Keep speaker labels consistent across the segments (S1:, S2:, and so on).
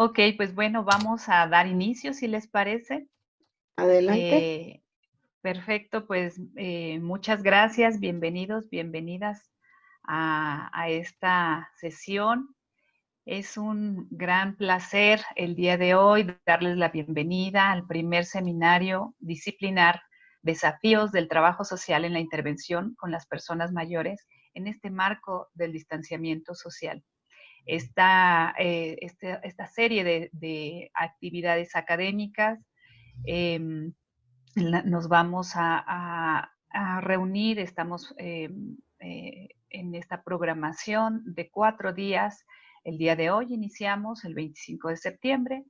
S1: Ok, pues bueno, vamos a dar inicio, si les parece.
S2: Adelante.
S1: Perfecto, pues muchas gracias, bienvenidos, bienvenidas a esta sesión. Es un gran placer el día de hoy darles la bienvenida al primer seminario disciplinar Desafíos del Trabajo Social en la Intervención con las Personas Mayores en este marco del distanciamiento social. Esta serie de actividades académicas nos vamos a reunir, estamos en esta programación de 4 días. El día de hoy iniciamos, el 25 de septiembre,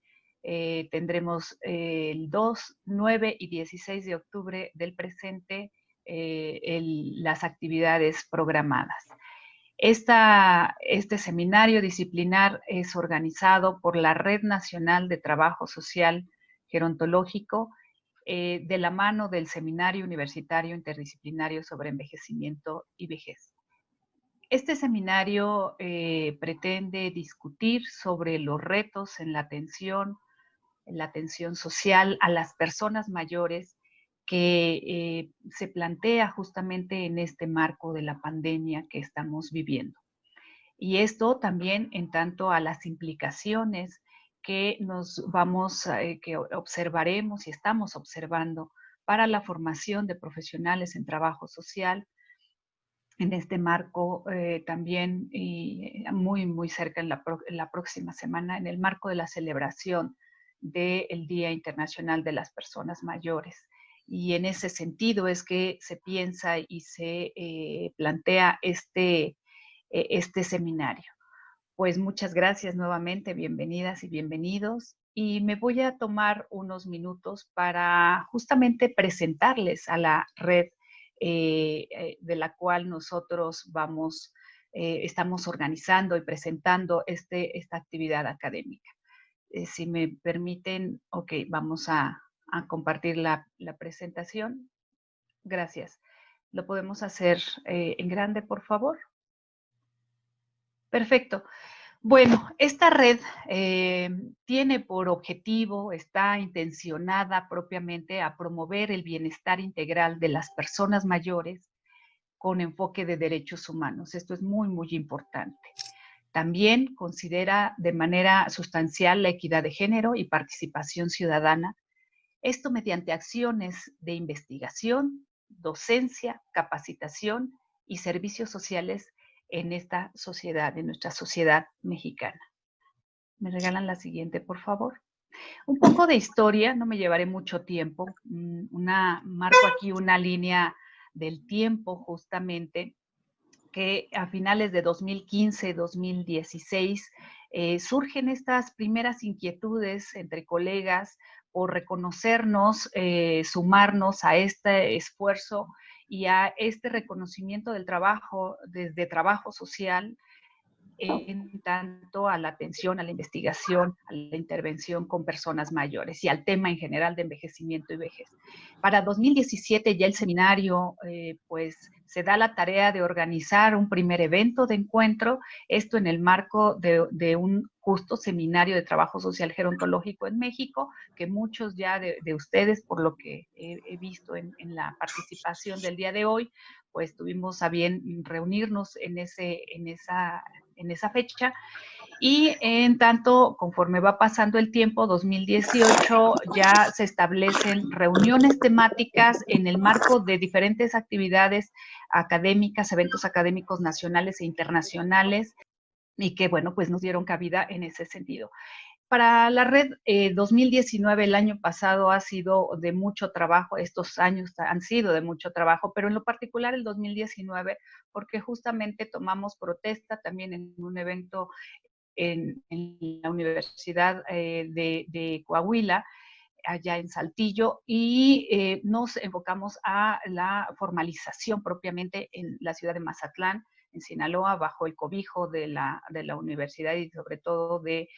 S1: tendremos el 2, 9 y 16 de octubre del presente las actividades programadas. Este seminario disciplinar es organizado por la Red Nacional de Trabajo Social Gerontológico de la mano del Seminario Universitario Interdisciplinario sobre Envejecimiento y Vejez. Este seminario pretende discutir sobre los retos en la atención social a las personas mayores que se plantea justamente en este marco de la pandemia que estamos viviendo. Y esto también en tanto a las implicaciones que que observaremos y estamos observando para la formación de profesionales en trabajo social, en este marco también y muy, muy cerca en la próxima semana, en el marco de la celebración del Día Internacional de las Personas Mayores. Y en ese sentido es que se piensa y se plantea este seminario. Pues muchas gracias nuevamente, bienvenidas y bienvenidos. Y me voy a tomar unos minutos para justamente presentarles a la red de la cual nosotros estamos organizando y presentando esta actividad académica. Si me permiten, ok, vamos a compartir la presentación. Gracias. ¿Lo podemos hacer en grande, por favor? Perfecto. Bueno, esta red tiene por objetivo, está intencionada propiamente a promover el bienestar integral de las personas mayores con enfoque de derechos humanos. Esto es muy, muy importante. También considera de manera sustancial la equidad de género y participación ciudadana, esto mediante acciones de investigación, docencia, capacitación y servicios sociales en esta sociedad, en nuestra sociedad mexicana. ¿Me regalan la siguiente, por favor? Un poco de historia, no me llevaré mucho tiempo. Marco aquí una línea del tiempo justamente que a finales de 2015-2016 surgen estas primeras inquietudes entre colegas por reconocernos, sumarnos a este esfuerzo y a este reconocimiento del trabajo desde trabajo social en tanto a la atención, a la investigación, a la intervención con personas mayores y al tema en general de envejecimiento y vejez. Para 2017 ya el seminario pues se da la tarea de organizar un primer evento de encuentro, esto en el marco de un justo seminario de trabajo social gerontológico en México, que muchos ya de ustedes, por lo que he visto en la participación del día de hoy, pues tuvimos a bien reunirnos en esa fecha. Y en tanto, conforme va pasando el tiempo, 2018 ya se establecen reuniones temáticas en el marco de diferentes actividades académicas, eventos académicos nacionales e internacionales, y que, bueno, pues nos dieron cabida en ese sentido. Para la red 2019, el año pasado, ha sido de mucho trabajo, estos años han sido de mucho trabajo, pero en lo particular el 2019, porque justamente tomamos protesta también en un evento en la Universidad de Coahuila, allá en Saltillo, y nos enfocamos a la formalización propiamente en la ciudad de Mazatlán, en Sinaloa, bajo el cobijo de la universidad y sobre todo de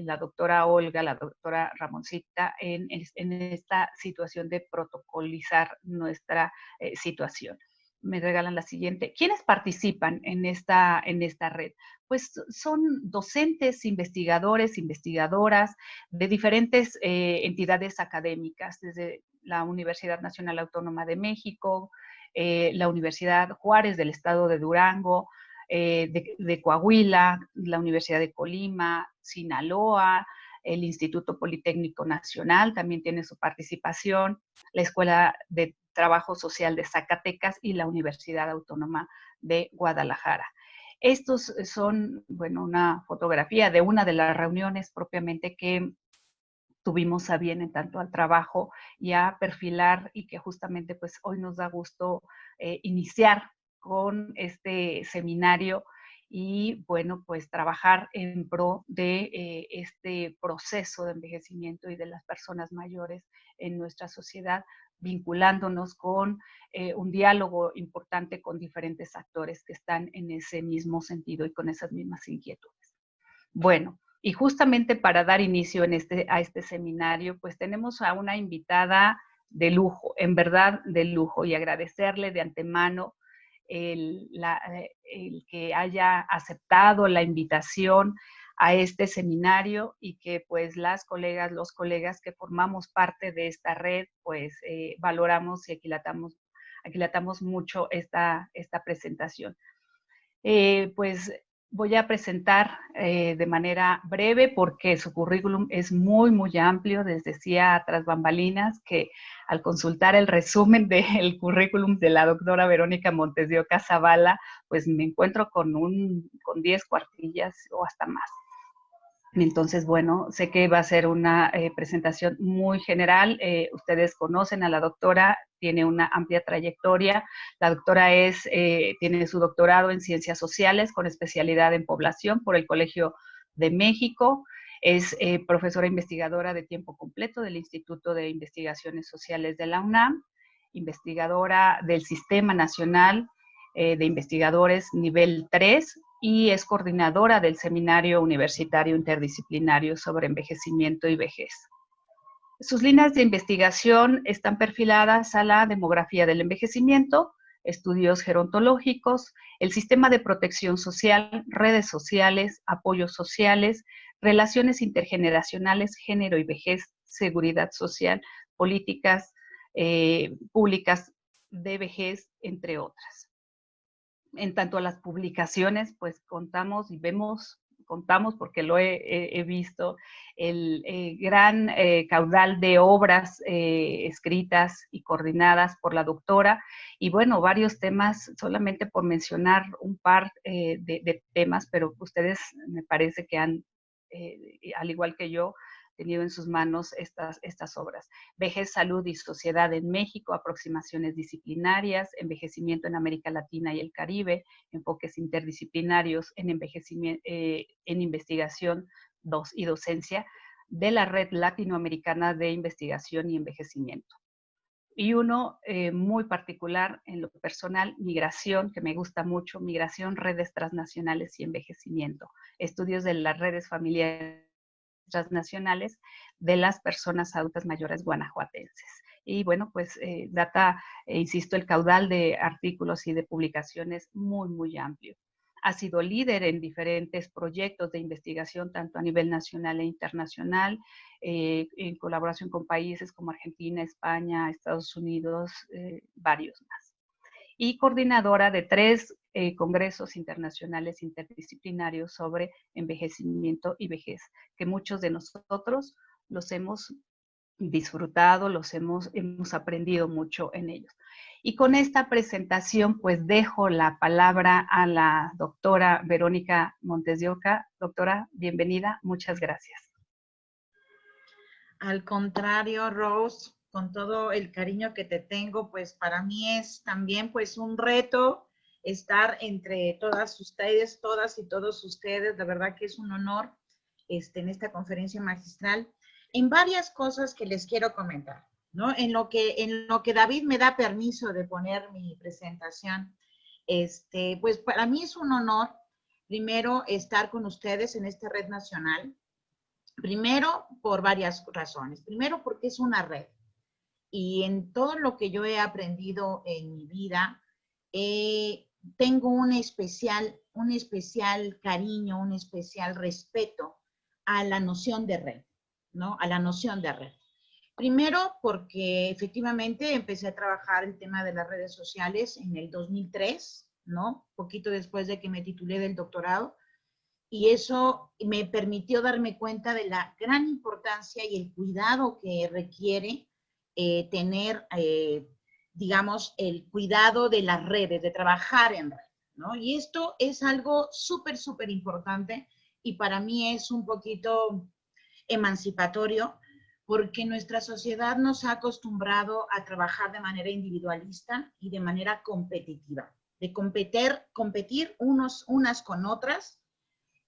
S1: la doctora Olga, la doctora Ramoncita, en esta situación de protocolizar nuestra situación. me regalan la siguiente. ¿Quiénes participan en esta red? Pues son docentes, investigadores, investigadoras de diferentes entidades académicas, desde la Universidad Nacional Autónoma de México, la Universidad Juárez del Estado de Durango, de Coahuila, la Universidad de Colima, Sinaloa, el Instituto Politécnico Nacional también tiene su participación, la Escuela de Trabajo Social de Zacatecas y la Universidad Autónoma de Guadalajara. Estos son, bueno, una fotografía de una de las reuniones propiamente que tuvimos a bien en tanto al trabajo y a perfilar, y que justamente pues hoy nos da gusto iniciar con este seminario y bueno, pues trabajar en pro de este proceso de envejecimiento y de las personas mayores en nuestra sociedad, vinculándonos con un diálogo importante con diferentes actores que están en ese mismo sentido y con esas mismas inquietudes. Bueno, y justamente para dar inicio a este seminario, pues tenemos a una invitada de lujo, en verdad de lujo, y agradecerle de antemano el que haya aceptado la invitación a este seminario y que pues las colegas, los colegas que formamos parte de esta red, pues valoramos y aquilatamos mucho esta presentación. Pues voy a presentar de manera breve porque su currículum es muy, muy amplio. Les decía tras bambalinas que al consultar el resumen del currículum de la doctora Verónica Montes de Oca Zavala, pues me encuentro con 10 cuartillas o hasta más. Entonces, bueno, sé que va a ser una presentación muy general. Ustedes conocen a la doctora, tiene una amplia trayectoria. La doctora tiene su doctorado en Ciencias Sociales con especialidad en Población por el Colegio de México. Es profesora investigadora de tiempo completo del Instituto de Investigaciones Sociales de la UNAM, investigadora del Sistema Nacional de Investigadores Nivel 3 y es coordinadora del Seminario Universitario Interdisciplinario sobre Envejecimiento y Vejez. Sus líneas de investigación están perfiladas a la demografía del envejecimiento, estudios gerontológicos, el sistema de protección social, redes sociales, apoyos sociales, relaciones intergeneracionales, género y vejez, seguridad social, políticas públicas de vejez, entre otras. En tanto a las publicaciones, pues contamos porque lo he visto, el gran caudal de obras escritas y coordinadas por la doctora, y bueno, varios temas, solamente por mencionar un par de temas, pero ustedes me parece que han, al igual que yo, tenido en sus manos estas obras. Vejez, Salud y Sociedad en México, aproximaciones disciplinarias, envejecimiento en América Latina y el Caribe, enfoques interdisciplinarios en envejecimiento, en investigación y docencia de la Red Latinoamericana de Investigación y Envejecimiento. Y uno muy particular en lo personal, migración, que me gusta mucho, migración, redes transnacionales y envejecimiento, estudios de las redes familiares transnacionales de las personas adultas mayores guanajuatenses. Y bueno, pues data, insisto, el caudal de artículos y de publicaciones muy, muy amplio. Ha sido líder en diferentes proyectos de investigación, tanto a nivel nacional e internacional, en colaboración con países como Argentina, España, Estados Unidos, varios más. Y coordinadora de 3 congresos internacionales interdisciplinarios sobre envejecimiento y vejez, que muchos de nosotros los hemos disfrutado, hemos aprendido mucho en ellos. Y con esta presentación, pues dejo la palabra a la doctora Verónica Montes de Oca. Doctora, bienvenida, muchas gracias.
S3: Al contrario, Rose, con todo el cariño que te tengo, pues para mí es también pues un reto estar entre todas ustedes, todas y todos ustedes. La verdad que es un honor en esta conferencia magistral, en varias cosas que les quiero comentar, ¿no? En lo que David me da permiso de poner mi presentación, pues para mí es un honor, primero, estar con ustedes en esta red nacional. Primero, por varias razones. Primero, porque es una red. Y en todo lo que yo he aprendido en mi vida, tengo un especial cariño, un especial respeto a la noción de red, ¿no? A la noción de red. Primero, porque efectivamente empecé a trabajar el tema de las redes sociales en el 2003, ¿no? Poquito después de que me titulé del doctorado. Y eso me permitió darme cuenta de la gran importancia y el cuidado que requiere tener, digamos, el cuidado de las redes, de trabajar en red, ¿no? Y esto es algo súper, súper importante y para mí es un poquito emancipatorio porque nuestra sociedad nos ha acostumbrado a trabajar de manera individualista y de manera competitiva, de competir unas con otras.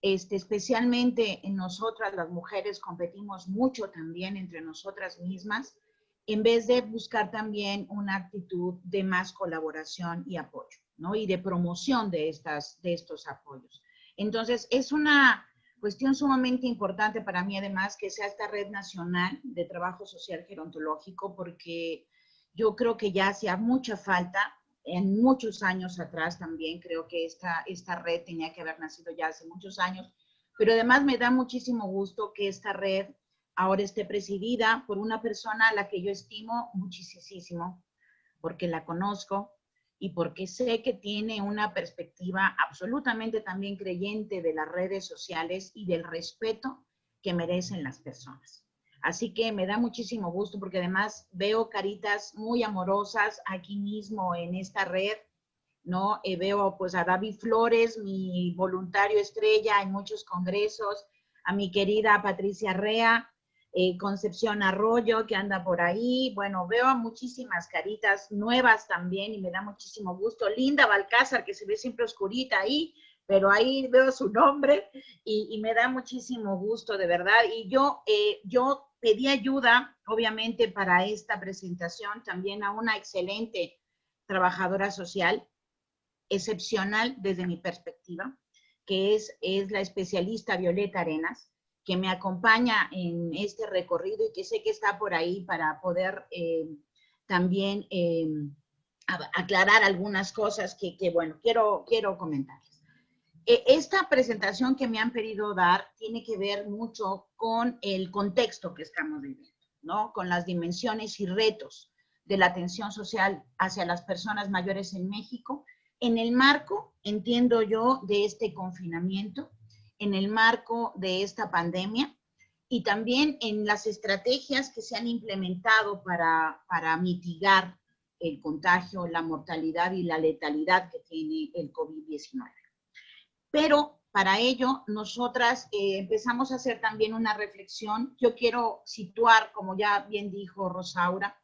S3: Especialmente en nosotras las mujeres competimos mucho también entre nosotras mismas, en vez de buscar también una actitud de más colaboración y apoyo, ¿no? Y de promoción de estos apoyos. Entonces, es una cuestión sumamente importante para mí, además, que sea esta red nacional de trabajo social gerontológico, porque yo creo que ya hacía mucha falta. En muchos años atrás también creo que esta red tenía que haber nacido ya hace muchos años, pero además me da muchísimo gusto que esta red ahora esté presidida por una persona a la que yo estimo muchísimo, porque la conozco y porque sé que tiene una perspectiva absolutamente también creyente de las redes sociales y del respeto que merecen las personas. Así que me da muchísimo gusto porque además veo caritas muy amorosas aquí mismo en esta red, ¿no? Veo pues a David Flores, mi voluntario estrella en muchos congresos, a mi querida Patricia Rea, Concepción Arroyo, que anda por ahí. Bueno, veo a muchísimas caritas nuevas también y me da muchísimo gusto. Linda Balcázar, que se ve siempre oscurita ahí, pero ahí veo su nombre y me da muchísimo gusto, de verdad. Y yo pedí ayuda, obviamente, para esta presentación también a una excelente trabajadora social, excepcional desde mi perspectiva, que es la especialista Violeta Arenas, que me acompaña en este recorrido y que sé que está por ahí para poder también aclarar algunas cosas que bueno, quiero comentarles. Esta presentación que me han pedido dar tiene que ver mucho con el contexto que estamos viviendo, ¿no? Con las dimensiones y retos de la atención social hacia las personas mayores en México, en el marco, entiendo yo, de este confinamiento, en el marco de esta pandemia y también en las estrategias que se han implementado para mitigar el contagio, la mortalidad y la letalidad que tiene el COVID-19. Pero para ello, nosotras empezamos a hacer también una reflexión. Yo quiero situar, como ya bien dijo Rosaura,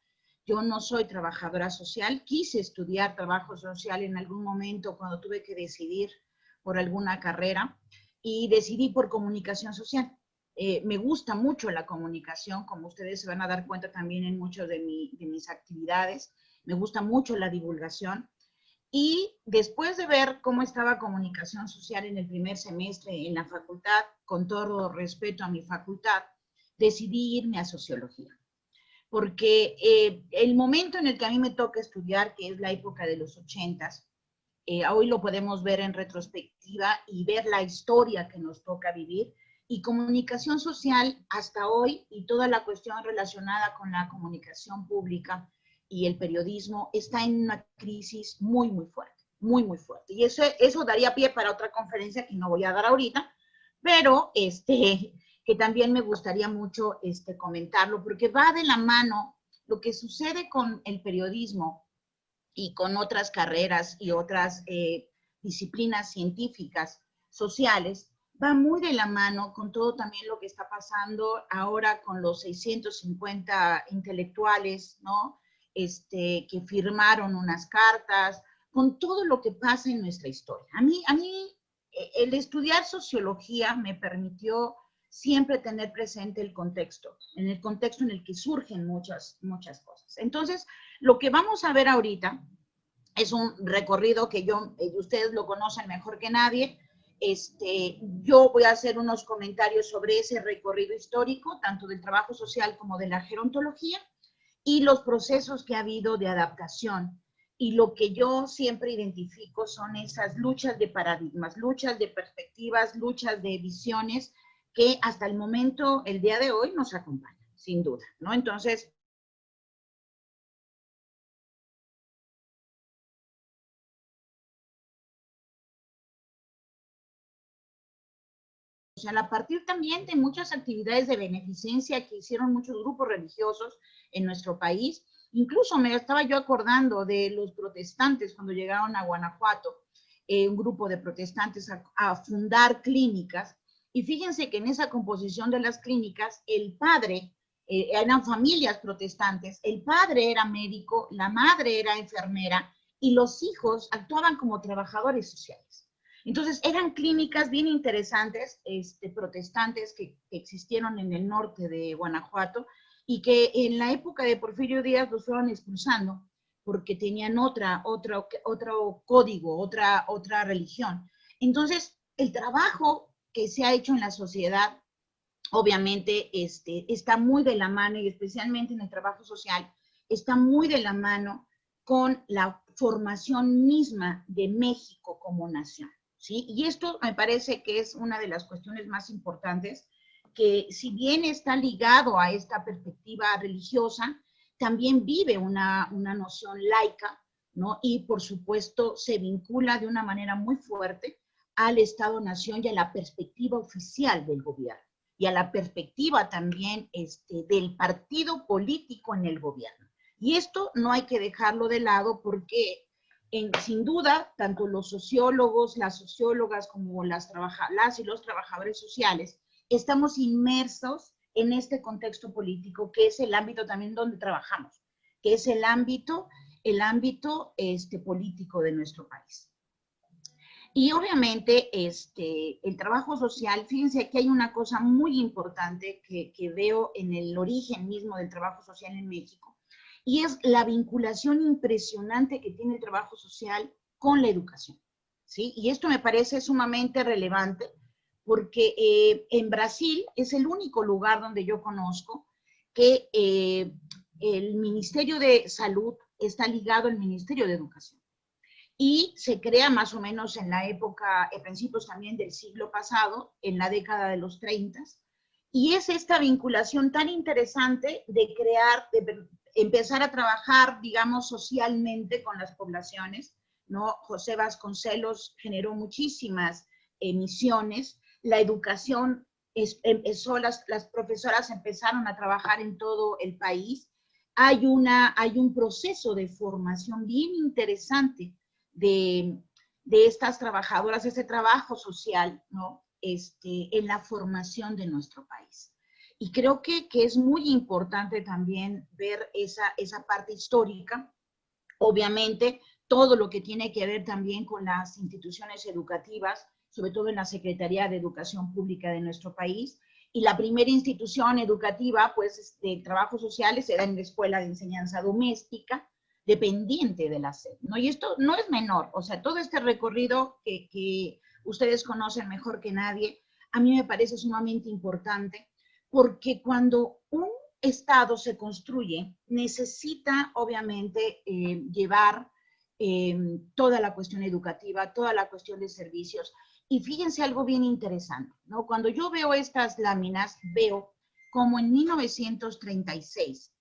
S3: yo no soy trabajadora social, quise estudiar trabajo social en algún momento cuando tuve que decidir por alguna carrera y decidí por comunicación social. Me gusta mucho la comunicación, como ustedes se van a dar cuenta también en muchas de mis actividades. Me gusta mucho la divulgación. Y después de ver cómo estaba comunicación social en el primer semestre en la facultad, con todo respeto a mi facultad, decidí irme a sociología. Porque el momento en el que a mí me toca estudiar, que es la época de los 80s, hoy lo podemos ver en retrospectiva y ver la historia que nos toca vivir. Y comunicación social hasta hoy y toda la cuestión relacionada con la comunicación pública y el periodismo está en una crisis muy, muy fuerte, muy, muy fuerte. Y eso daría pie para otra conferencia que no voy a dar ahorita, pero que también me gustaría mucho comentarlo, porque va de la mano lo que sucede con el periodismo y con otras carreras y otras disciplinas científicas, sociales, va muy de la mano con todo también lo que está pasando ahora con los 650 intelectuales, ¿no? Que firmaron unas cartas, con todo lo que pasa en nuestra historia. A mí el estudiar sociología me permitió siempre tener presente el contexto en el que surgen muchas cosas. Entonces, lo que vamos a ver ahorita es un recorrido que ustedes lo conocen mejor que nadie. Yo voy a hacer unos comentarios sobre ese recorrido histórico, tanto del trabajo social como de la gerontología, y los procesos que ha habido de adaptación y lo que yo siempre identifico son esas luchas de paradigmas, luchas de perspectivas, luchas de visiones que hasta el momento, el día de hoy, nos acompañan, sin duda, ¿no? Entonces, o sea, a partir también de muchas actividades de beneficencia que hicieron muchos grupos religiosos en nuestro país. Incluso me estaba yo acordando de los protestantes cuando llegaron a Guanajuato, un grupo de protestantes a fundar clínicas. Y fíjense que en esa composición de las clínicas, el padre, eran familias protestantes, el padre era médico, la madre era enfermera y los hijos actuaban como trabajadores sociales. Entonces, eran clínicas bien interesantes, protestantes que existieron en el norte de Guanajuato y que en la época de Porfirio Díaz los fueron expulsando porque tenían otro código, otra religión. Entonces, el trabajo que se ha hecho en la sociedad, obviamente, está muy de la mano, y especialmente en el trabajo social, está muy de la mano con la formación misma de México como nación. ¿Sí? Y esto me parece que es una de las cuestiones más importantes, que si bien está ligado a esta perspectiva religiosa, también vive una noción laica, ¿no? Y por supuesto se vincula de una manera muy fuerte al Estado-Nación y a la perspectiva oficial del gobierno, y a la perspectiva también del partido político en el gobierno. Y esto no hay que dejarlo de lado porque sin duda, tanto los sociólogos, las sociólogas, como las y los trabajadores sociales, estamos inmersos en este contexto político, que es el ámbito también donde trabajamos, que es el ámbito político de nuestro país. Y obviamente el trabajo social, fíjense que hay una cosa muy importante que veo en el origen mismo del trabajo social en México, y es la vinculación impresionante que tiene el trabajo social con la educación, ¿sí? Y esto me parece sumamente relevante porque en Brasil es el único lugar donde yo conozco que el Ministerio de Salud está ligado al Ministerio de Educación. Y se crea más o menos en la época, en principios también del siglo pasado, en la década de los 30, y es esta vinculación tan interesante de crear, de empezar a trabajar, digamos, socialmente con las poblaciones, ¿no? José Vasconcelos generó muchísimas misiones, la educación empezó, las profesoras empezaron a trabajar en todo el país, hay un proceso de formación bien interesante de estas trabajadoras, este trabajo social, ¿no? En la formación de nuestro país. Y creo que es muy importante también ver esa parte histórica, obviamente todo lo que tiene que ver también con las instituciones educativas, sobre todo en la Secretaría de Educación Pública de nuestro país, y la primera institución educativa, pues, de trabajo social se da en la Escuela de Enseñanza Doméstica, dependiente de la SEP, ¿no? Y esto no es menor, o sea, todo este recorrido que ustedes conocen mejor que nadie, a mí me parece sumamente importante, porque cuando un Estado se construye, necesita obviamente llevar toda la cuestión educativa, toda la cuestión de servicios. Y fíjense algo bien interesante, ¿no? Cuando yo veo estas láminas, veo como en 1936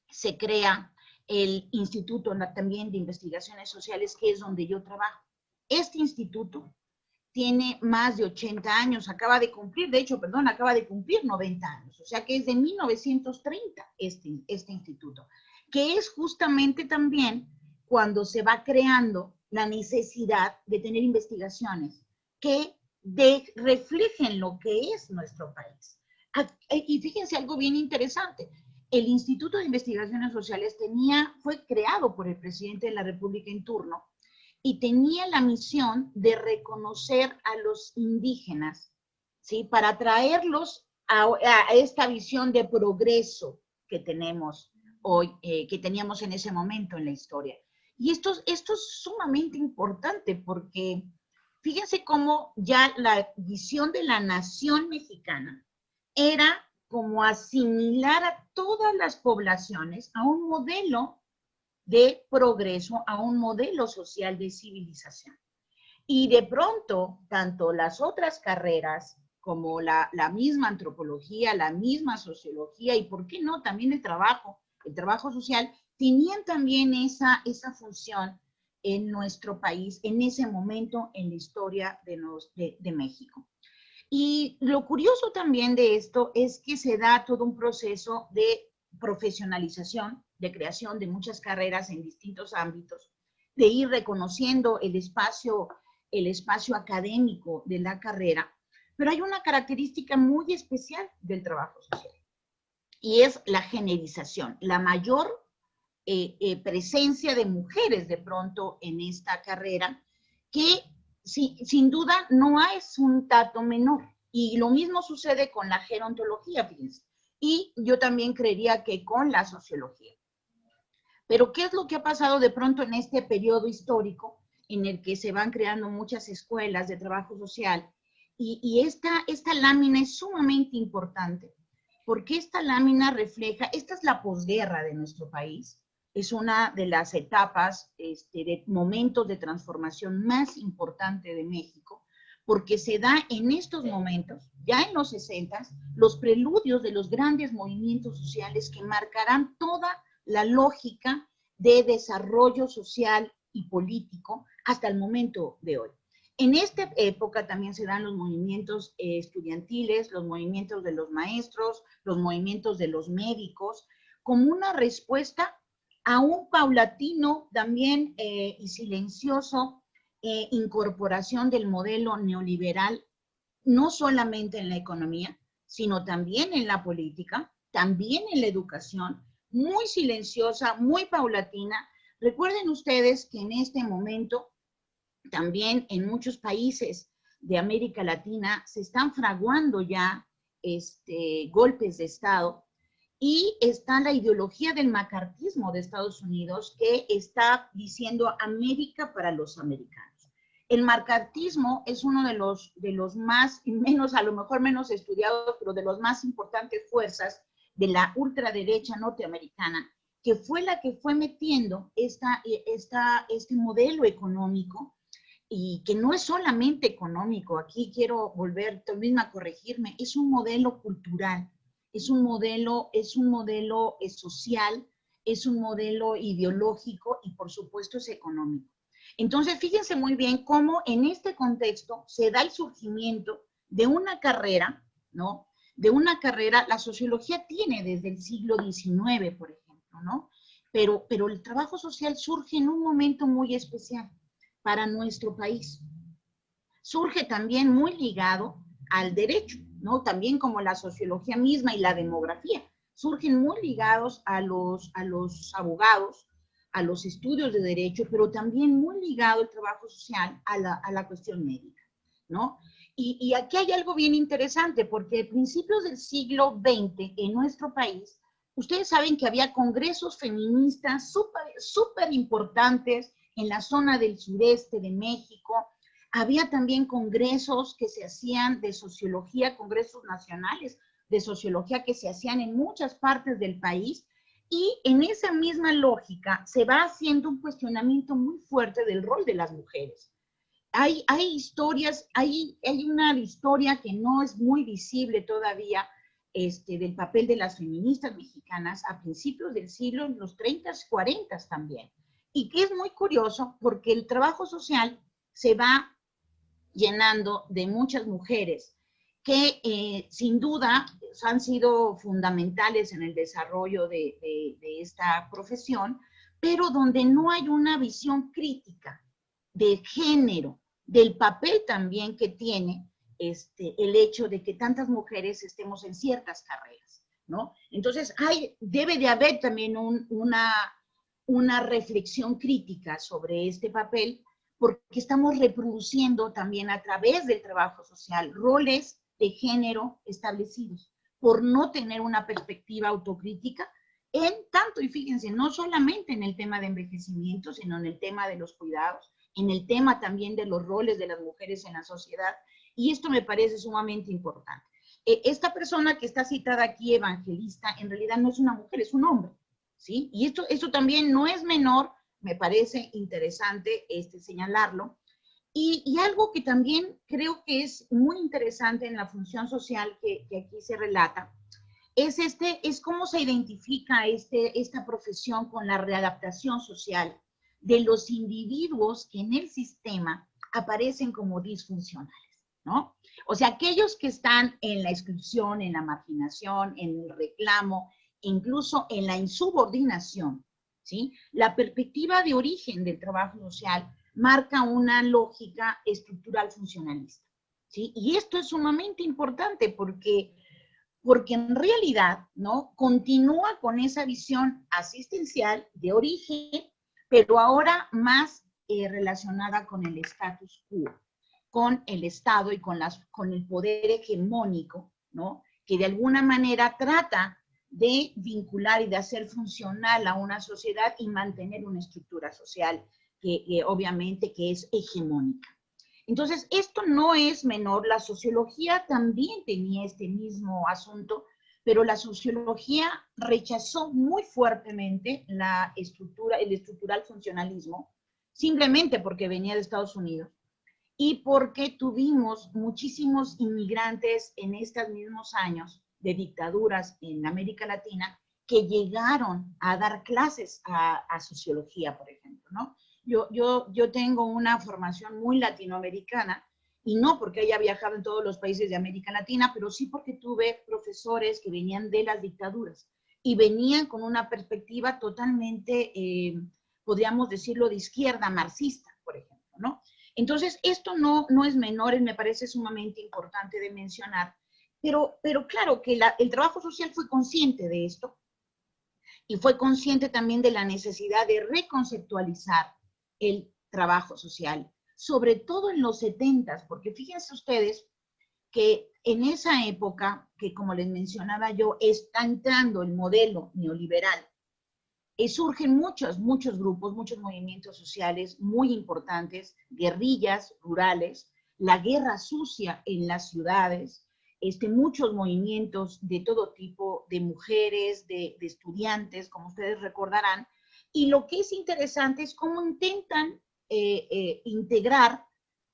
S3: se crea el Instituto también de Investigaciones Sociales, que es donde yo trabajo. Este instituto tiene más de 80 años, acaba de cumplir 90 años, o sea que es de 1930 este instituto, que es justamente también cuando se va creando la necesidad de tener investigaciones que reflejen lo que es nuestro país. Y fíjense algo bien interesante, el Instituto de Investigaciones Sociales fue creado por el presidente de la República en turno, y tenía la misión de reconocer a los indígenas, ¿sí? Para traerlos a esta visión de progreso que tenemos hoy, que teníamos en ese momento en la historia. Y esto es sumamente importante porque fíjense cómo ya la visión de la nación mexicana era como asimilar a todas las poblaciones a un modelo
S4: de progreso, a un modelo social de civilización. Y de pronto, tanto las otras carreras como la misma antropología, la misma sociología y, ¿por qué no?, también el trabajo social, tenían también esa función en nuestro país, en ese momento en la historia de México. Y lo curioso también de esto es que se da todo un proceso de profesionalización, de creación de muchas carreras en distintos ámbitos, de ir reconociendo el espacio académico de la carrera, pero hay una característica muy especial del trabajo social, y es la generización, la mayor presencia de mujeres de pronto en esta carrera, que sin duda no es un dato menor. Y lo mismo sucede con la gerontología, fíjense. Y yo también creería que con la sociología. Pero ¿qué es lo que ha pasado de pronto en este periodo histórico en el que se van creando muchas escuelas de trabajo social? Y esta lámina es sumamente importante, porque esta lámina refleja, esta es la posguerra de nuestro país, es una de las etapas, de momentos de transformación más importante de México, porque se da en estos momentos, ya en los 60, los preludios de los grandes movimientos sociales que marcarán toda la lógica de desarrollo social y político hasta el momento de hoy. En esta época también se dan los movimientos estudiantiles, los movimientos de los maestros, los movimientos de los médicos, como una respuesta a un paulatino también y silencioso incorporación del modelo neoliberal, no solamente en la economía, sino también en la política, también en la educación, muy silenciosa, muy paulatina. Recuerden ustedes que en este momento también en muchos países de América Latina se están fraguando ya golpes de Estado, y está la ideología del macartismo de Estados Unidos que está diciendo América para los americanos. El macartismo es uno de los más, menos, a lo mejor menos estudiados, pero de los más importantes fuerzas de la ultraderecha norteamericana, que fue la que fue metiendo este modelo económico, y que no es solamente económico, aquí quiero volver tú misma a corregirme, es un modelo cultural, es un modelo social, es un modelo ideológico y por supuesto es económico. Entonces, fíjense muy bien cómo en este contexto se da el surgimiento de una carrera, ¿no? De una carrera, la sociología tiene desde el siglo XIX, por ejemplo, ¿no? Pero el trabajo social surge en un momento muy especial para nuestro país. Surge también muy ligado al derecho, ¿no? También como la sociología misma y la demografía, surgen muy ligados a los abogados, a los estudios de derecho, pero también muy ligado el trabajo social a la cuestión médica, ¿no? Y aquí hay algo bien interesante, porque a principios del siglo XX en nuestro país, ustedes saben que había congresos feministas súper importantes en la zona del sureste de México. Había también congresos que se hacían de sociología, congresos nacionales de sociología que se hacían en muchas partes del país, y en esa misma lógica se va haciendo un cuestionamiento muy fuerte del rol de las mujeres. Hay historias, hay una historia que no es muy visible todavía, del papel de las feministas mexicanas a principios del siglo, en los 30s, 40s también. Y que es muy curioso porque el trabajo social se va llenando de muchas mujeres que sin duda han sido fundamentales en el desarrollo de esta profesión, pero donde no hay una visión crítica de género, del papel también que tiene el hecho de que tantas mujeres estemos en ciertas carreras, ¿no? Entonces, debe de haber también una reflexión crítica sobre este papel, porque estamos reproduciendo también a través del trabajo social roles de género establecidos, por no tener una perspectiva autocrítica en tanto, y fíjense, no solamente en el tema de envejecimiento, sino en el tema de los cuidados, en el tema también de los roles de las mujeres en la sociedad, y esto me parece sumamente importante. Esta persona que está citada aquí, Evangelista, en realidad no es una mujer, es un hombre, ¿sí? Y esto también no es menor, me parece interesante señalarlo. Y algo que también creo que es muy interesante en la función social que aquí se relata, es cómo se identifica esta profesión con la readaptación social de los individuos que en el sistema aparecen como disfuncionales, ¿no? O sea, aquellos que están en la exclusión, en la marginación, en el reclamo, incluso en la insubordinación, ¿sí? La perspectiva de origen del trabajo social marca una lógica estructural funcionalista, ¿sí? Y esto es sumamente importante porque en realidad, ¿no? Continúa con esa visión asistencial de origen, pero ahora más relacionada con el status quo, con el Estado y con el poder hegemónico, ¿no? Que de alguna manera trata de vincular y de hacer funcional a una sociedad y mantener una estructura social que obviamente que es hegemónica. Entonces, esto no es menor, la sociología también tenía este mismo asunto, pero la sociología rechazó muy fuertemente el estructural funcionalismo, simplemente porque venía de Estados Unidos y porque tuvimos muchísimos inmigrantes en estos mismos años de dictaduras en América Latina que llegaron a dar clases a sociología, por ejemplo, ¿no? Yo tengo una formación muy latinoamericana, y no porque haya viajado en todos los países de América Latina, pero sí porque tuve profesores que venían de las dictaduras y venían con una perspectiva totalmente, podríamos decirlo, de izquierda marxista, por ejemplo, ¿no? Entonces, esto no es menor, me parece sumamente importante de mencionar, pero claro que el trabajo social fue consciente de esto y fue consciente también de la necesidad de reconceptualizar el trabajo social, sobre todo en los 70s, porque fíjense ustedes que en esa época, que como les mencionaba yo, está entrando el modelo neoliberal, surgen muchos grupos, muchos movimientos sociales muy importantes, guerrillas rurales, la guerra sucia en las ciudades, muchos movimientos de todo tipo, de mujeres, de estudiantes, como ustedes recordarán, y lo que es interesante es cómo intentan integrar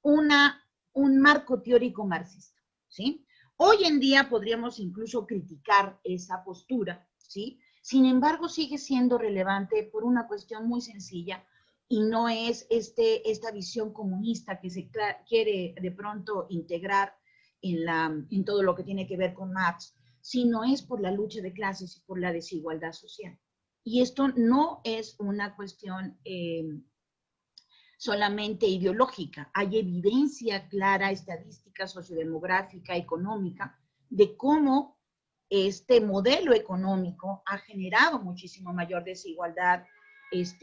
S4: un marco teórico marxista, ¿sí? Hoy en día podríamos incluso criticar esa postura, ¿sí? Sin embargo, sigue siendo relevante por una cuestión muy sencilla y no es esta visión comunista que se quiere de pronto integrar en todo lo que tiene que ver con Marx, sino es por la lucha de clases y por la desigualdad social. Y esto no es una cuestión solamente ideológica. Hay evidencia clara, estadística, sociodemográfica, económica, de cómo este modelo económico ha generado muchísimo mayor desigualdad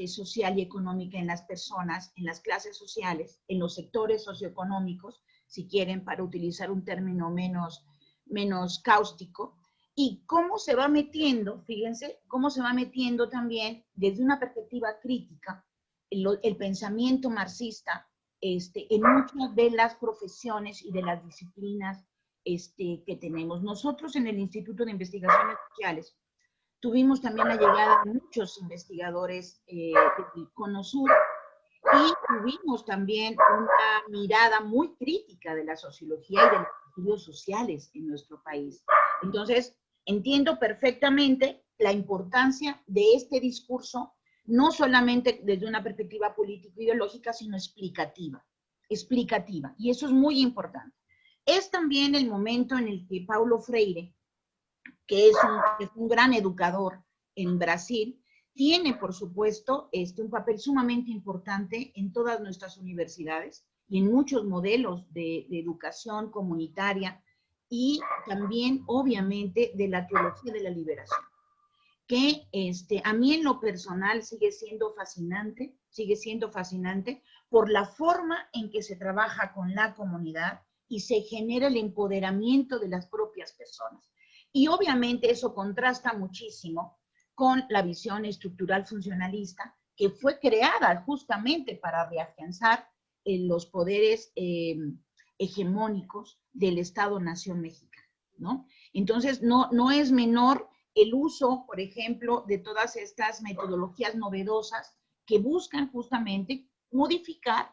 S4: social y económica en las personas, en las clases sociales, en los sectores socioeconómicos, si quieren, para utilizar un término menos cáustico, y cómo se va metiendo, fíjense, cómo se va metiendo también desde una perspectiva crítica el pensamiento marxista en muchas de las profesiones y de las disciplinas que tenemos. Nosotros en el Instituto de Investigaciones Sociales tuvimos también la llegada de muchos investigadores del Cono Sur y tuvimos también una mirada muy crítica de la sociología y de los estudios sociales en nuestro país. Entonces, entiendo perfectamente la importancia de este discurso, no solamente desde una perspectiva político-ideológica, sino explicativa, y eso es muy importante. Es también el momento en el que Paulo Freire, que es un gran educador en Brasil, tiene, por supuesto, un papel sumamente importante en todas nuestras universidades y en muchos modelos de educación comunitaria y también, obviamente, de la teología de la liberación, que a mí en lo personal sigue siendo fascinante por la forma en que se trabaja con la comunidad y se genera el empoderamiento de las propias personas. Y obviamente eso contrasta muchísimo con la visión estructural funcionalista que fue creada justamente para reafianzar los poderes hegemónicos del Estado-Nación mexicano, ¿no? Entonces, no es menor el uso, por ejemplo, de todas estas metodologías novedosas que buscan justamente modificar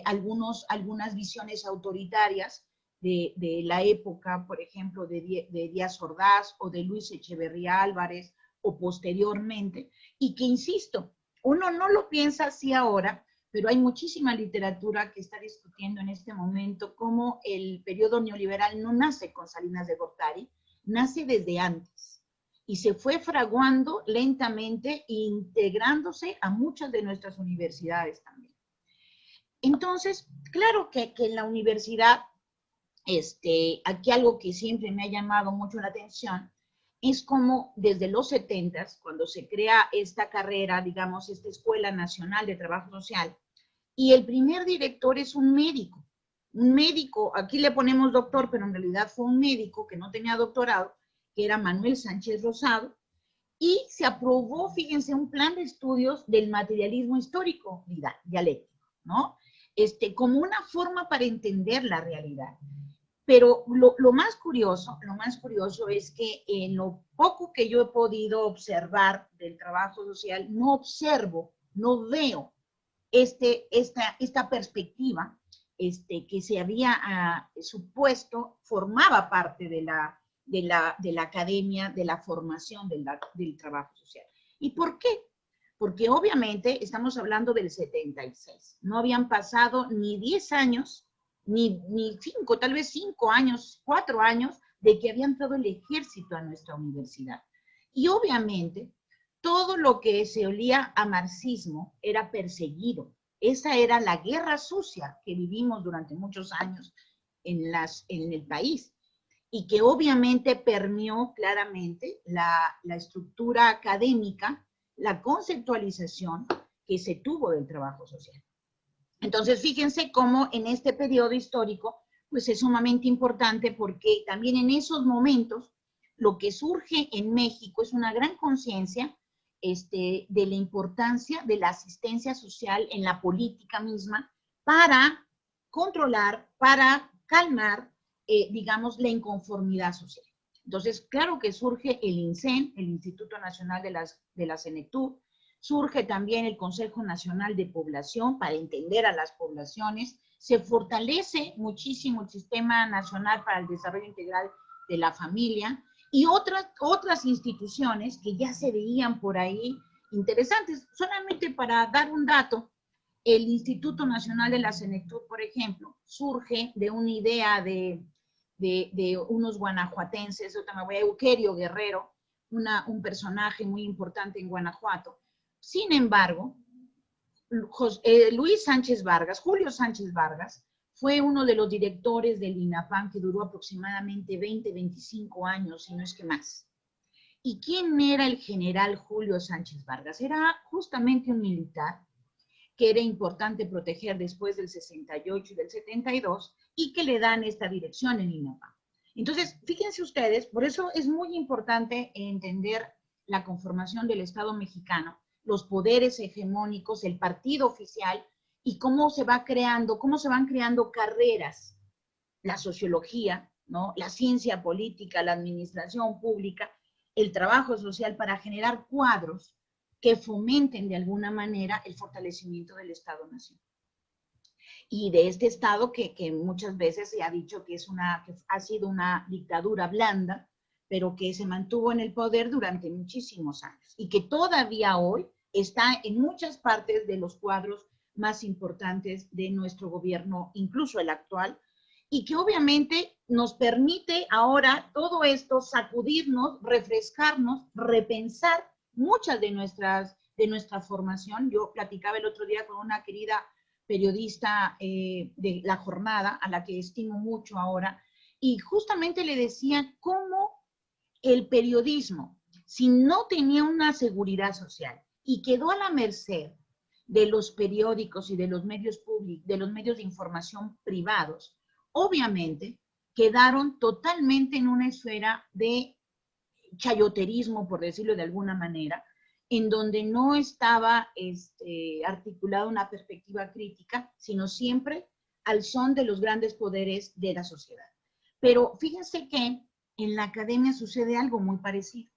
S4: algunas visiones autoritarias de la época, por ejemplo, de Díaz Ordaz o de Luis Echeverría Álvarez o posteriormente, y que, insisto, uno no lo piensa así ahora, pero hay muchísima literatura que está discutiendo en este momento cómo el periodo neoliberal no nace con Salinas de Gortari, nace desde antes y se fue fraguando lentamente e integrándose a muchas de nuestras universidades también. Entonces, claro que en la universidad, aquí algo que siempre me ha llamado mucho la atención es como desde los 70s, cuando se crea esta carrera, digamos, esta Escuela Nacional de Trabajo Social, y el primer director es un médico, aquí le ponemos doctor, pero en realidad fue un médico que no tenía doctorado, que era Manuel Sánchez Rosado, y se aprobó, fíjense, un plan de estudios del materialismo histórico dialéctico, ¿no? Como una forma para entender la realidad. Pero lo más curioso es que en lo poco que yo he podido observar del trabajo social, no veo esta perspectiva que se había supuesto formaba parte de la academia, de la formación del trabajo social. ¿Y por qué? Porque obviamente estamos hablando del 76. No habían pasado ni 10 años, ni 5, tal vez 5 años, 4 años, de que había entrado el ejército a nuestra universidad. Y obviamente todo lo que se olía a marxismo era perseguido. Esa era la guerra sucia que vivimos durante muchos años en el país y que obviamente permeó claramente la estructura académica, la conceptualización que se tuvo del trabajo social. Entonces, fíjense cómo en este periodo histórico, pues es sumamente importante porque también en esos momentos lo que surge en México es una gran conciencia de la importancia de la asistencia social en la política misma para controlar, para calmar, digamos, la inconformidad social. Entonces, claro que surge el INSEN, el Instituto Nacional de la Senectud, surge también el Consejo Nacional de Población para entender a las poblaciones, se fortalece muchísimo el Sistema Nacional para el Desarrollo Integral de la Familia y otras instituciones que ya se veían por ahí interesantes. Solamente para dar un dato, el Instituto Nacional de la Senectud, por ejemplo, surge de una idea de unos guanajuatenses, Euquerio Guerrero, un personaje muy importante en Guanajuato. Sin embargo, Julio Sánchez Vargas, fue uno de los directores del INAPAM que duró aproximadamente 20, 25 años, si no es que más. ¿Y quién era el general Julio Sánchez Vargas? Era justamente un militar que era importante proteger después del 68 y del 72 y que le dan esta dirección en INAPAM. Entonces, fíjense ustedes, por eso es muy importante entender la conformación del Estado mexicano, los poderes hegemónicos, el partido oficial y cómo se van creando carreras, la sociología, ¿no? La ciencia política, la administración pública, el trabajo social para generar cuadros que fomenten de alguna manera el fortalecimiento del Estado-Nación. Y de este Estado que muchas veces se ha dicho que ha sido una dictadura blanda, pero que se mantuvo en el poder durante muchísimos años y que todavía hoy está en muchas partes de los cuadros más importantes de nuestro gobierno, incluso el actual, y que obviamente nos permite ahora todo esto sacudirnos, refrescarnos, repensar muchas de nuestra formación. Yo platicaba el otro día con una querida periodista de La Jornada, a la que estimo mucho ahora, y justamente le decía cómo el periodismo, si no tenía una seguridad social y quedó a la merced de los periódicos y de los medios públicos, de los medios de información privados, obviamente quedaron totalmente en una esfera de chayoterismo, por decirlo de alguna manera, en donde no estaba articulada una perspectiva crítica, sino siempre al son de los grandes poderes de la sociedad. Pero fíjense que en la academia sucede algo muy parecido.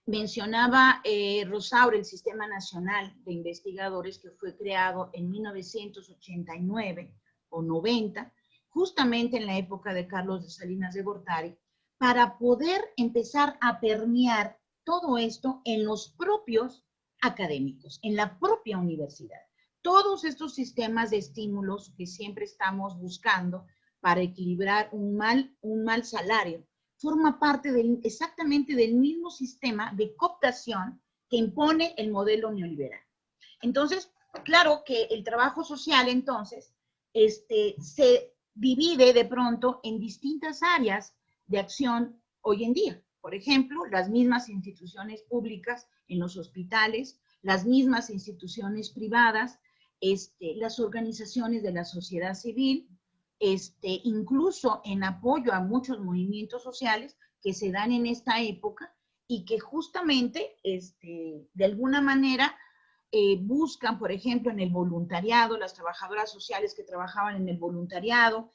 S4: Mencionaba Rosaura el Sistema Nacional de Investigadores que fue creado en 1989 o 90, justamente en la época de Carlos de Salinas de Gortari, para poder empezar a permear todo esto en los propios académicos, en la propia universidad. Todos estos sistemas de estímulos que siempre estamos buscando para equilibrar un mal salario, forma parte exactamente del mismo sistema de cooptación que impone el modelo neoliberal. Entonces, claro que el trabajo social, entonces, se divide de pronto en distintas áreas de acción hoy en día. Por ejemplo, las mismas instituciones públicas en los hospitales, las mismas instituciones privadas, las organizaciones de la sociedad civil, incluso en apoyo a muchos movimientos sociales que se dan en esta época y que justamente, de alguna manera, buscan, por ejemplo, en el voluntariado, las trabajadoras sociales que trabajaban en el voluntariado,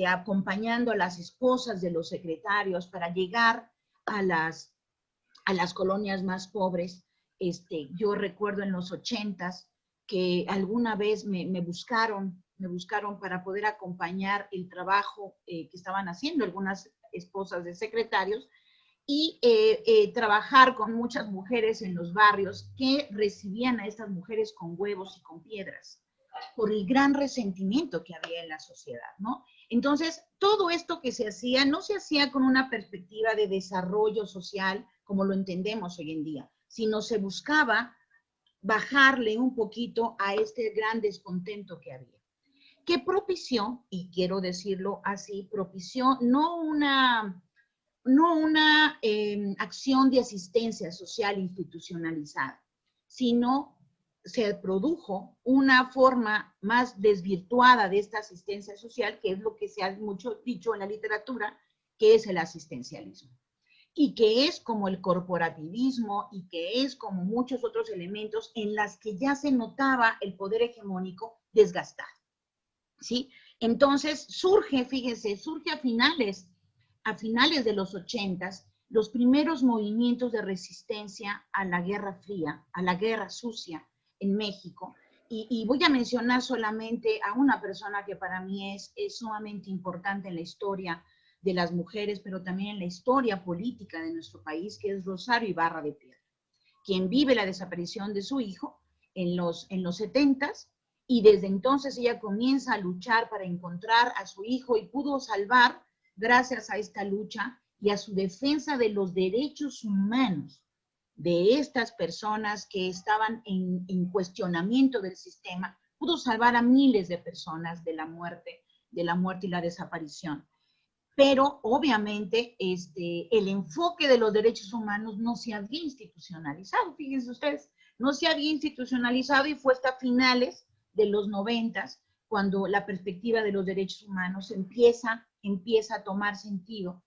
S4: acompañando a las esposas de los secretarios para llegar a las colonias más pobres. Yo recuerdo en los 80s que alguna vez me buscaron para poder acompañar el trabajo que estaban haciendo algunas esposas de secretarios y trabajar con muchas mujeres en los barrios que recibían a estas mujeres con huevos y con piedras por el gran resentimiento que había en la sociedad, ¿no? Entonces, todo esto que se hacía no se hacía con una perspectiva de desarrollo social como lo entendemos hoy en día, sino se buscaba bajarle un poquito a este gran descontento que había. Que propició, y quiero decirlo así, propició no una acción de asistencia social institucionalizada, sino se produjo una forma más desvirtuada de esta asistencia social, que es lo que se ha mucho dicho en la literatura, que es el asistencialismo. Y que es como el corporativismo y que es como muchos otros elementos en las que ya se notaba el poder hegemónico desgastado. ¿Sí? Entonces surge, fíjense, surge a finales de los 80s, los primeros movimientos de resistencia a la Guerra Fría, a la Guerra Sucia en México. Y voy a mencionar solamente a una persona que para mí es sumamente importante en la historia de las mujeres, pero también en la historia política de nuestro país, que es Rosario Ibarra de Piedra, quien vive la desaparición de su hijo en los 70s, y desde entonces ella comienza a luchar para encontrar a su hijo y pudo salvar, gracias a esta lucha y a su defensa de los derechos humanos de estas personas que estaban en cuestionamiento del sistema, pudo salvar a miles de personas de la muerte y la desaparición. Pero obviamente el enfoque de los derechos humanos no se había institucionalizado, fíjense ustedes, no se había institucionalizado y fue hasta finales de los 90s cuando la perspectiva de los derechos humanos empieza a tomar sentido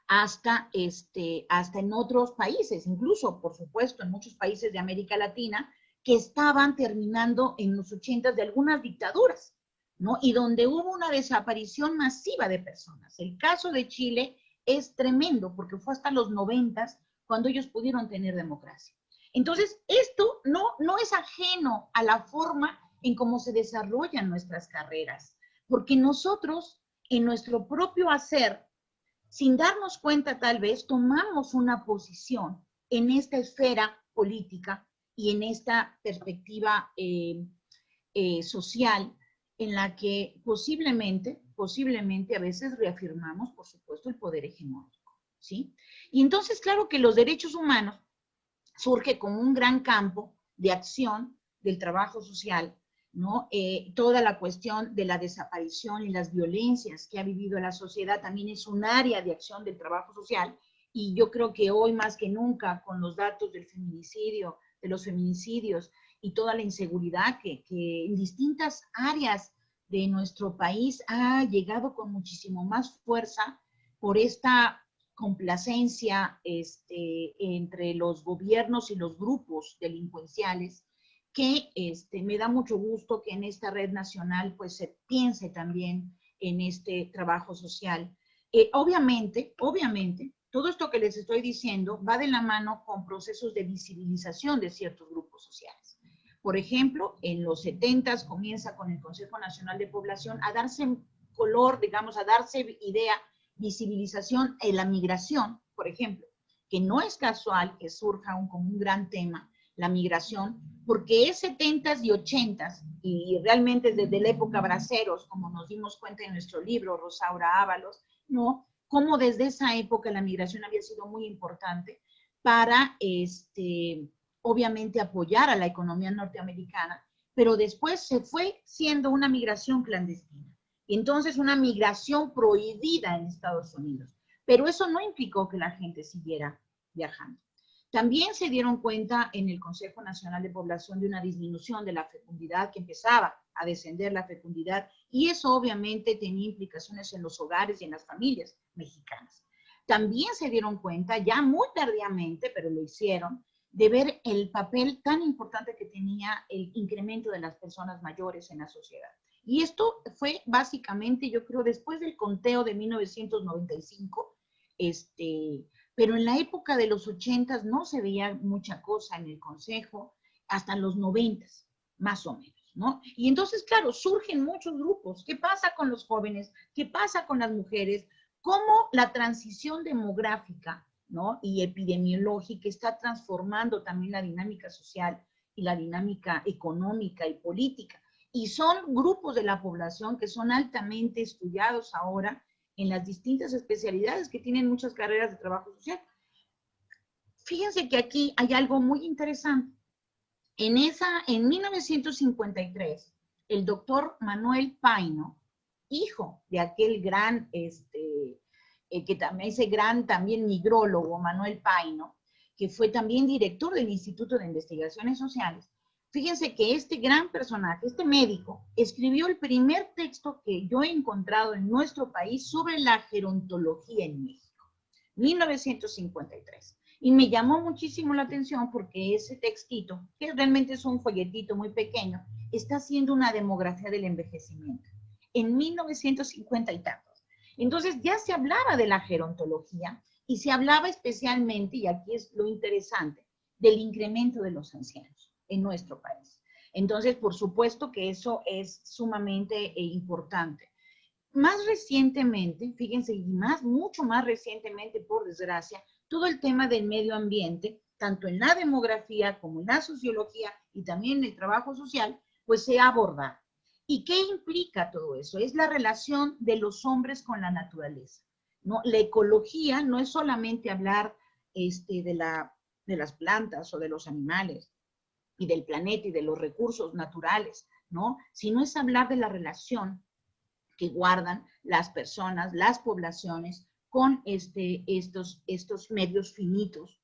S4: hasta en otros países, incluso, por supuesto, en muchos países de América Latina que estaban terminando en los 80s de algunas dictaduras, ¿no? Y donde hubo una desaparición masiva de personas. El caso de Chile es tremendo porque fue hasta los 90s cuando ellos pudieron tener democracia. Entonces, esto no es ajeno a la forma en cómo se desarrollan nuestras carreras, porque nosotros, en nuestro propio hacer, sin darnos cuenta tal vez, tomamos una posición en esta esfera política y en esta perspectiva social, en la que posiblemente a veces reafirmamos, por supuesto, el poder hegemónico, ¿sí? Y entonces, claro que los derechos humanos surge como un gran campo de acción del trabajo social, ¿no? Toda la cuestión de la desaparición y las violencias que ha vivido la sociedad también es un área de acción del trabajo social, y yo creo que hoy más que nunca, con los datos del feminicidio, de los feminicidios y toda la inseguridad que en distintas áreas de nuestro país ha llegado con muchísimo más fuerza por esta complacencia entre los gobiernos y los grupos delincuenciales, que me da mucho gusto que en esta red nacional pues se piense también en este trabajo social. Obviamente, todo esto que les estoy diciendo va de la mano con procesos de visibilización de ciertos grupos sociales. Por ejemplo, en los 70s comienza con el Consejo Nacional de Población a darse color, digamos, a darse idea, visibilización en la migración, por ejemplo, que no es casual que surja como un gran tema la migración, porque es 70s y 80s, y realmente desde la época Braceros, como nos dimos cuenta en nuestro libro, Rosaura Ábalos, ¿no? Cómo desde esa época la migración había sido muy importante para, obviamente, apoyar a la economía norteamericana, pero después se fue siendo una migración clandestina. Entonces, una migración prohibida en Estados Unidos. Pero eso no implicó que la gente siguiera viajando. También se dieron cuenta en el Consejo Nacional de Población de una disminución de la fecundidad, que empezaba a descender la fecundidad, y eso obviamente tenía implicaciones en los hogares y en las familias mexicanas. También se dieron cuenta, ya muy tardíamente, pero lo hicieron, de ver el papel tan importante que tenía el incremento de las personas mayores en la sociedad. Y esto fue básicamente, yo creo, después del conteo de 1995, pero en la época de los 80s no se veía mucha cosa en el Consejo, hasta los 90s, más o menos, ¿no? Y entonces, claro, surgen muchos grupos. ¿Qué pasa con los jóvenes? ¿Qué pasa con las mujeres? ¿Cómo la transición demográfica, ¿no? Y epidemiológica está transformando también la dinámica social y la dinámica económica y política? Y son grupos de la población que son altamente estudiados ahora en las distintas especialidades que tienen muchas carreras de trabajo social. Fíjense que aquí hay algo muy interesante. En 1953, el doctor Manuel Paino, hijo de aquel gran, que también, ese gran también migrólogo, Manuel Paino, que fue también director del Instituto de Investigaciones Sociales, fíjense que este gran personaje, este médico, escribió el primer texto que yo he encontrado en nuestro país sobre la gerontología en México, 1953. Y me llamó muchísimo la atención porque ese textito, que realmente es un folletito muy pequeño, está haciendo una demografía del envejecimiento en 1950 y tantos. Entonces ya se hablaba de la gerontología y se hablaba especialmente, y aquí es lo interesante, del incremento de los ancianos en nuestro país. Entonces, por supuesto que eso es sumamente importante. Más recientemente, fíjense, y mucho más recientemente, por desgracia, todo el tema del medio ambiente, tanto en la demografía como en la sociología y también en el trabajo social, pues se ha abordado. ¿Y qué implica todo eso? Es la relación de los hombres con la naturaleza, ¿no? La ecología no es solamente hablar de las plantas o de los animales y del planeta y de los recursos naturales, ¿no? Sino es hablar de la relación que guardan las personas, las poblaciones, con estos medios finitos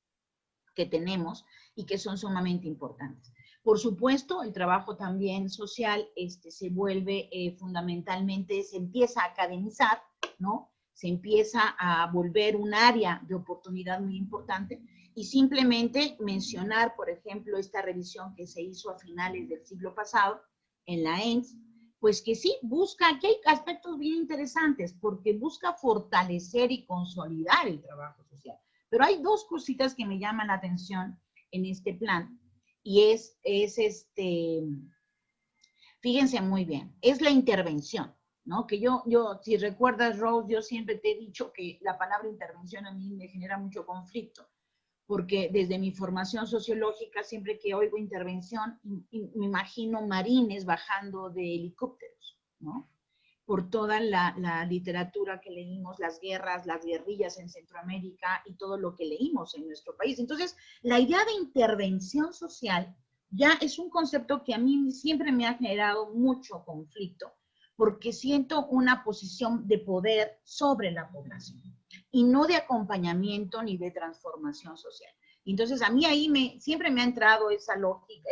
S4: que tenemos y que son sumamente importantes. Por supuesto, el trabajo también social se vuelve fundamentalmente, se empieza a academizar, ¿no? Se empieza a volver un área de oportunidad muy importante, y simplemente mencionar, por ejemplo, esta revisión que se hizo a finales del siglo pasado en la ENS, pues que sí busca, aquí hay aspectos bien interesantes, porque busca fortalecer y consolidar el trabajo social. Pero hay dos cositas que me llaman la atención en este plan, y fíjense muy bien, es la intervención, ¿no? Que yo, si recuerdas, Rose, yo siempre te he dicho que la palabra intervención a mí me genera mucho conflicto, porque desde mi formación sociológica, siempre que oigo intervención, me imagino marines bajando de helicópteros, ¿no? Por toda la literatura que leímos, las guerras, las guerrillas en Centroamérica y todo lo que leímos en nuestro país. Entonces, la idea de intervención social ya es un concepto que a mí siempre me ha generado mucho conflicto, porque siento una posición de poder sobre la población y no de acompañamiento ni de transformación social. Entonces, a mí ahí siempre me ha entrado esa lógica,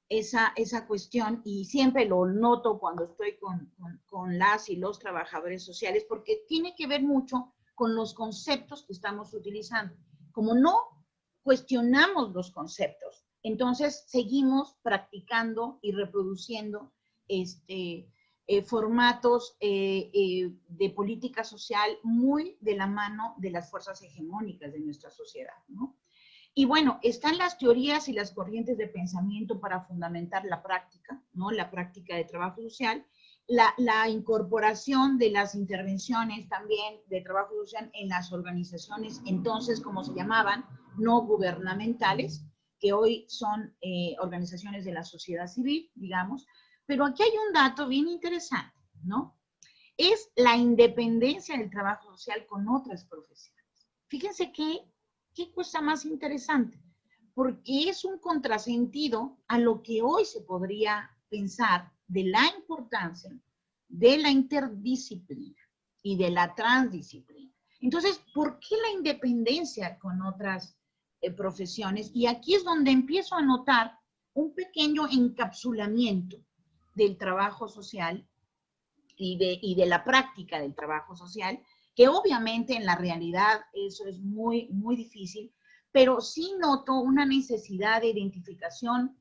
S4: esa cuestión, y siempre lo noto cuando estoy con las y los trabajadores sociales, porque tiene que ver mucho con los conceptos que estamos utilizando. Como no cuestionamos los conceptos, entonces seguimos practicando y reproduciendo formatos de política social muy de la mano de las fuerzas hegemónicas de nuestra sociedad, ¿no? Y bueno, están las teorías y las corrientes de pensamiento para fundamentar la práctica, ¿no? La práctica de trabajo social, la incorporación de las intervenciones también de trabajo social en las organizaciones, entonces, como se llamaban, no gubernamentales, que hoy son organizaciones de la sociedad civil, digamos. Pero aquí hay un dato bien interesante, ¿no? Es la independencia del trabajo social con otras profesiones. Fíjense qué cosa más interesante, porque es un contrasentido a lo que hoy se podría pensar de la importancia de la interdisciplina y de la transdisciplina. Entonces, ¿por qué la independencia con otras profesiones? Y aquí es donde empiezo a notar un pequeño encapsulamiento del trabajo social y de la práctica del trabajo social, que obviamente en la realidad eso es muy, muy difícil, pero sí noto una necesidad de identificación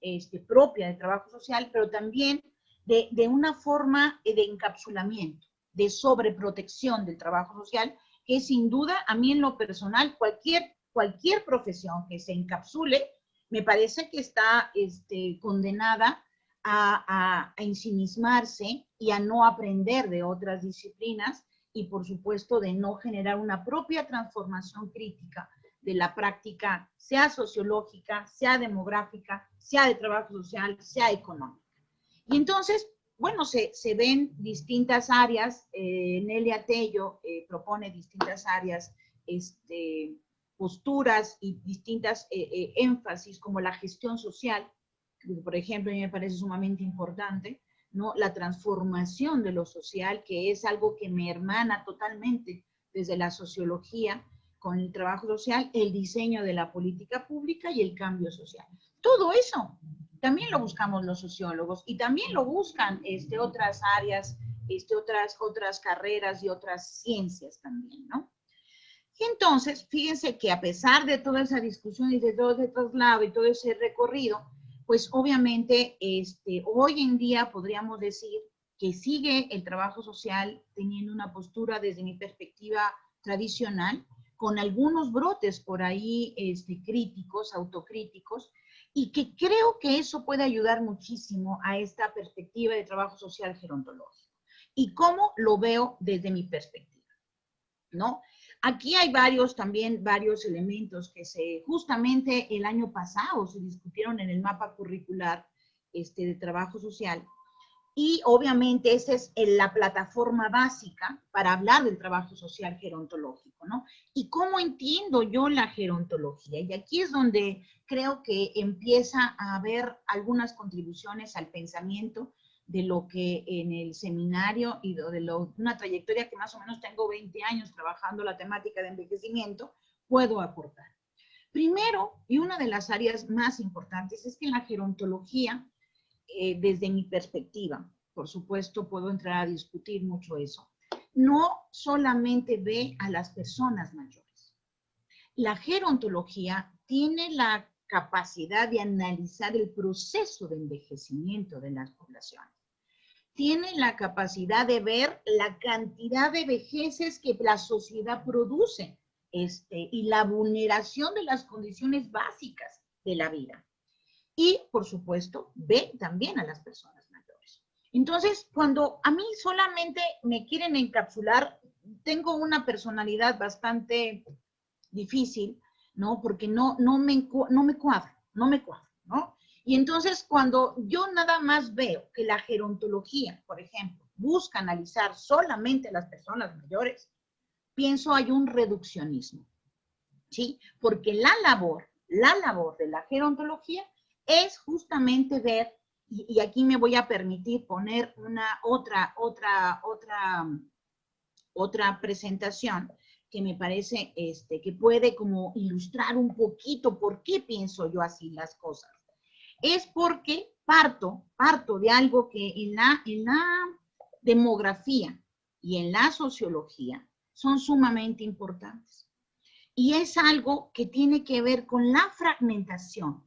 S4: propia del trabajo social, pero también de una forma de encapsulamiento, de sobreprotección del trabajo social, que sin duda a mí en lo personal, cualquier profesión que se encapsule, me parece que está condenada a ensimismarse y a no aprender de otras disciplinas y por supuesto de no generar una propia transformación crítica de la práctica, sea sociológica, sea demográfica, sea de trabajo social, sea económica. Y entonces, bueno, se ven distintas áreas, Nelia Tello propone distintas áreas, posturas y distintas énfasis como la gestión social, que por ejemplo a mí me parece sumamente importante, ¿no? La transformación de lo social, que es algo que me hermana totalmente desde la sociología con el trabajo social, el diseño de la política pública y el cambio social. Todo eso también lo buscamos los sociólogos y también lo buscan otras áreas, otras carreras y otras ciencias también, ¿no? Y entonces, fíjense que a pesar de toda esa discusión y de todo ese traslado y todo ese recorrido, pues obviamente hoy en día podríamos decir que sigue el trabajo social teniendo una postura desde mi perspectiva tradicional, con algunos brotes por ahí críticos, autocríticos, y que creo que eso puede ayudar muchísimo a esta perspectiva de trabajo social gerontológico. ¿Y cómo lo veo desde mi perspectiva? ¿No? Aquí hay varios elementos que justamente el año pasado se discutieron en el mapa curricular de trabajo social. Y obviamente esa es la plataforma básica para hablar del trabajo social gerontológico, ¿no? ¿Y cómo entiendo yo la gerontología? Y aquí es donde creo que empieza a haber algunas contribuciones al pensamiento de lo que en el seminario y una trayectoria que más o menos tengo 20 años trabajando la temática de envejecimiento, puedo aportar. Primero, y una de las áreas más importantes es que la gerontología, desde mi perspectiva, por supuesto puedo entrar a discutir mucho eso, no solamente ve a las personas mayores. La gerontología tiene la capacidad de analizar el proceso de envejecimiento de las poblaciones. Tiene la capacidad de ver la cantidad de vejeces que la sociedad produce y la vulneración de las condiciones básicas de la vida. Y, por supuesto, ve también a las personas mayores. Entonces, cuando a mí solamente me quieren encapsular, tengo una personalidad bastante difícil, ¿no? Porque no me cuadro, ¿no? Y entonces, cuando yo nada más veo que la gerontología, por ejemplo, busca analizar solamente a las personas mayores, pienso hay un reduccionismo, ¿sí? Porque la labor de la gerontología es justamente ver, y aquí me voy a permitir poner otra presentación que me parece que puede como ilustrar un poquito por qué pienso yo así las cosas. Es porque parto de algo que en la demografía y en la sociología son sumamente importantes. Y es algo que tiene que ver con la fragmentación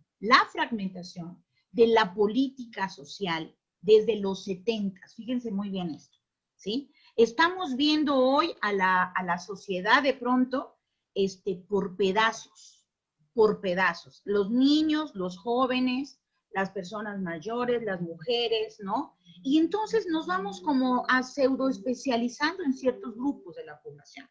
S4: de la política social desde los 70, fíjense muy bien esto, ¿sí? Estamos viendo hoy a la sociedad de pronto por pedazos. Los niños, los jóvenes, las personas mayores, las mujeres, ¿no? Y entonces nos vamos como a pseudo especializando en ciertos grupos de la población.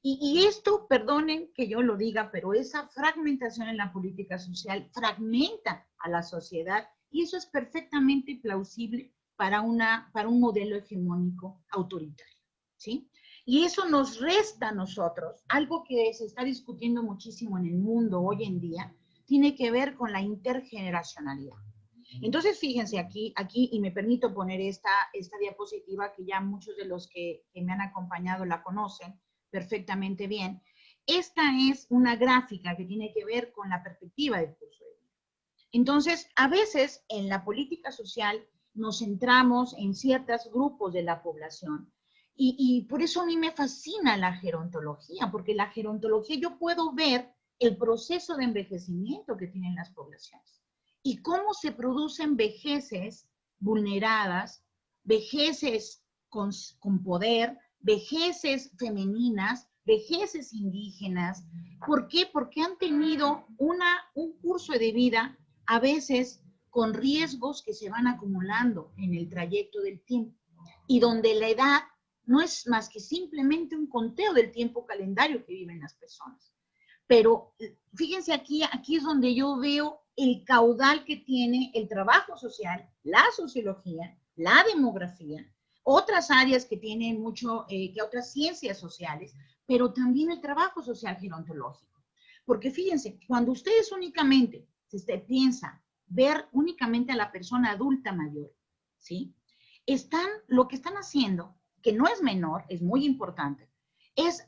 S4: Y esto, perdonen que yo lo diga, pero esa fragmentación en la política social fragmenta a la sociedad y eso es perfectamente plausible para un modelo hegemónico autoritario, ¿sí? Y eso nos resta a nosotros, algo que se está discutiendo muchísimo en el mundo hoy en día, tiene que ver con la intergeneracionalidad. Entonces, fíjense aquí y me permito poner esta diapositiva que ya muchos de los que me han acompañado la conocen perfectamente bien. Esta es una gráfica que tiene que ver con la perspectiva del curso de vida. Entonces, a veces en la política social nos centramos en ciertos grupos de la población y por eso a mí me fascina la gerontología, porque la gerontología yo puedo ver el proceso de envejecimiento que tienen las poblaciones y cómo se producen vejeces vulneradas, vejeces con poder, vejeces femeninas, vejeces indígenas. ¿Por qué? Porque han tenido un curso de vida a veces con riesgos que se van acumulando en el trayecto del tiempo y donde la edad no es más que simplemente un conteo del tiempo calendario que viven las personas. Pero fíjense aquí es donde yo veo el caudal que tiene el trabajo social, la sociología, la demografía, otras áreas que tienen mucho, que otras ciencias sociales, pero también el trabajo social gerontológico. Porque fíjense, cuando ustedes únicamente, si usted piensa ver únicamente a la persona adulta mayor, ¿sí? Lo que están haciendo, que no es menor, es muy importante, es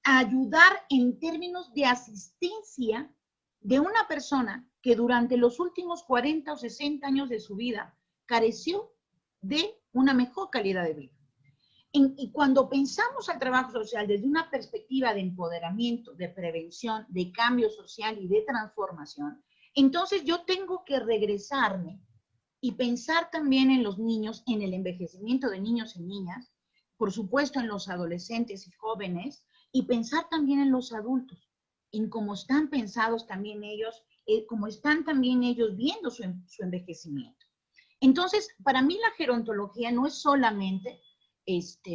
S4: ayudar en términos de asistencia de una persona que durante los últimos 40 o 60 años de su vida careció de una mejor calidad de vida. Y cuando pensamos al trabajo social desde una perspectiva de empoderamiento, de prevención, de cambio social y de transformación, entonces yo tengo que regresarme y pensar también en los niños, en el envejecimiento de niños y niñas, por supuesto en los adolescentes y jóvenes, y pensar también en los adultos, en cómo están pensados también ellos, cómo están también ellos viendo su envejecimiento. Entonces, para mí la gerontología no es solamente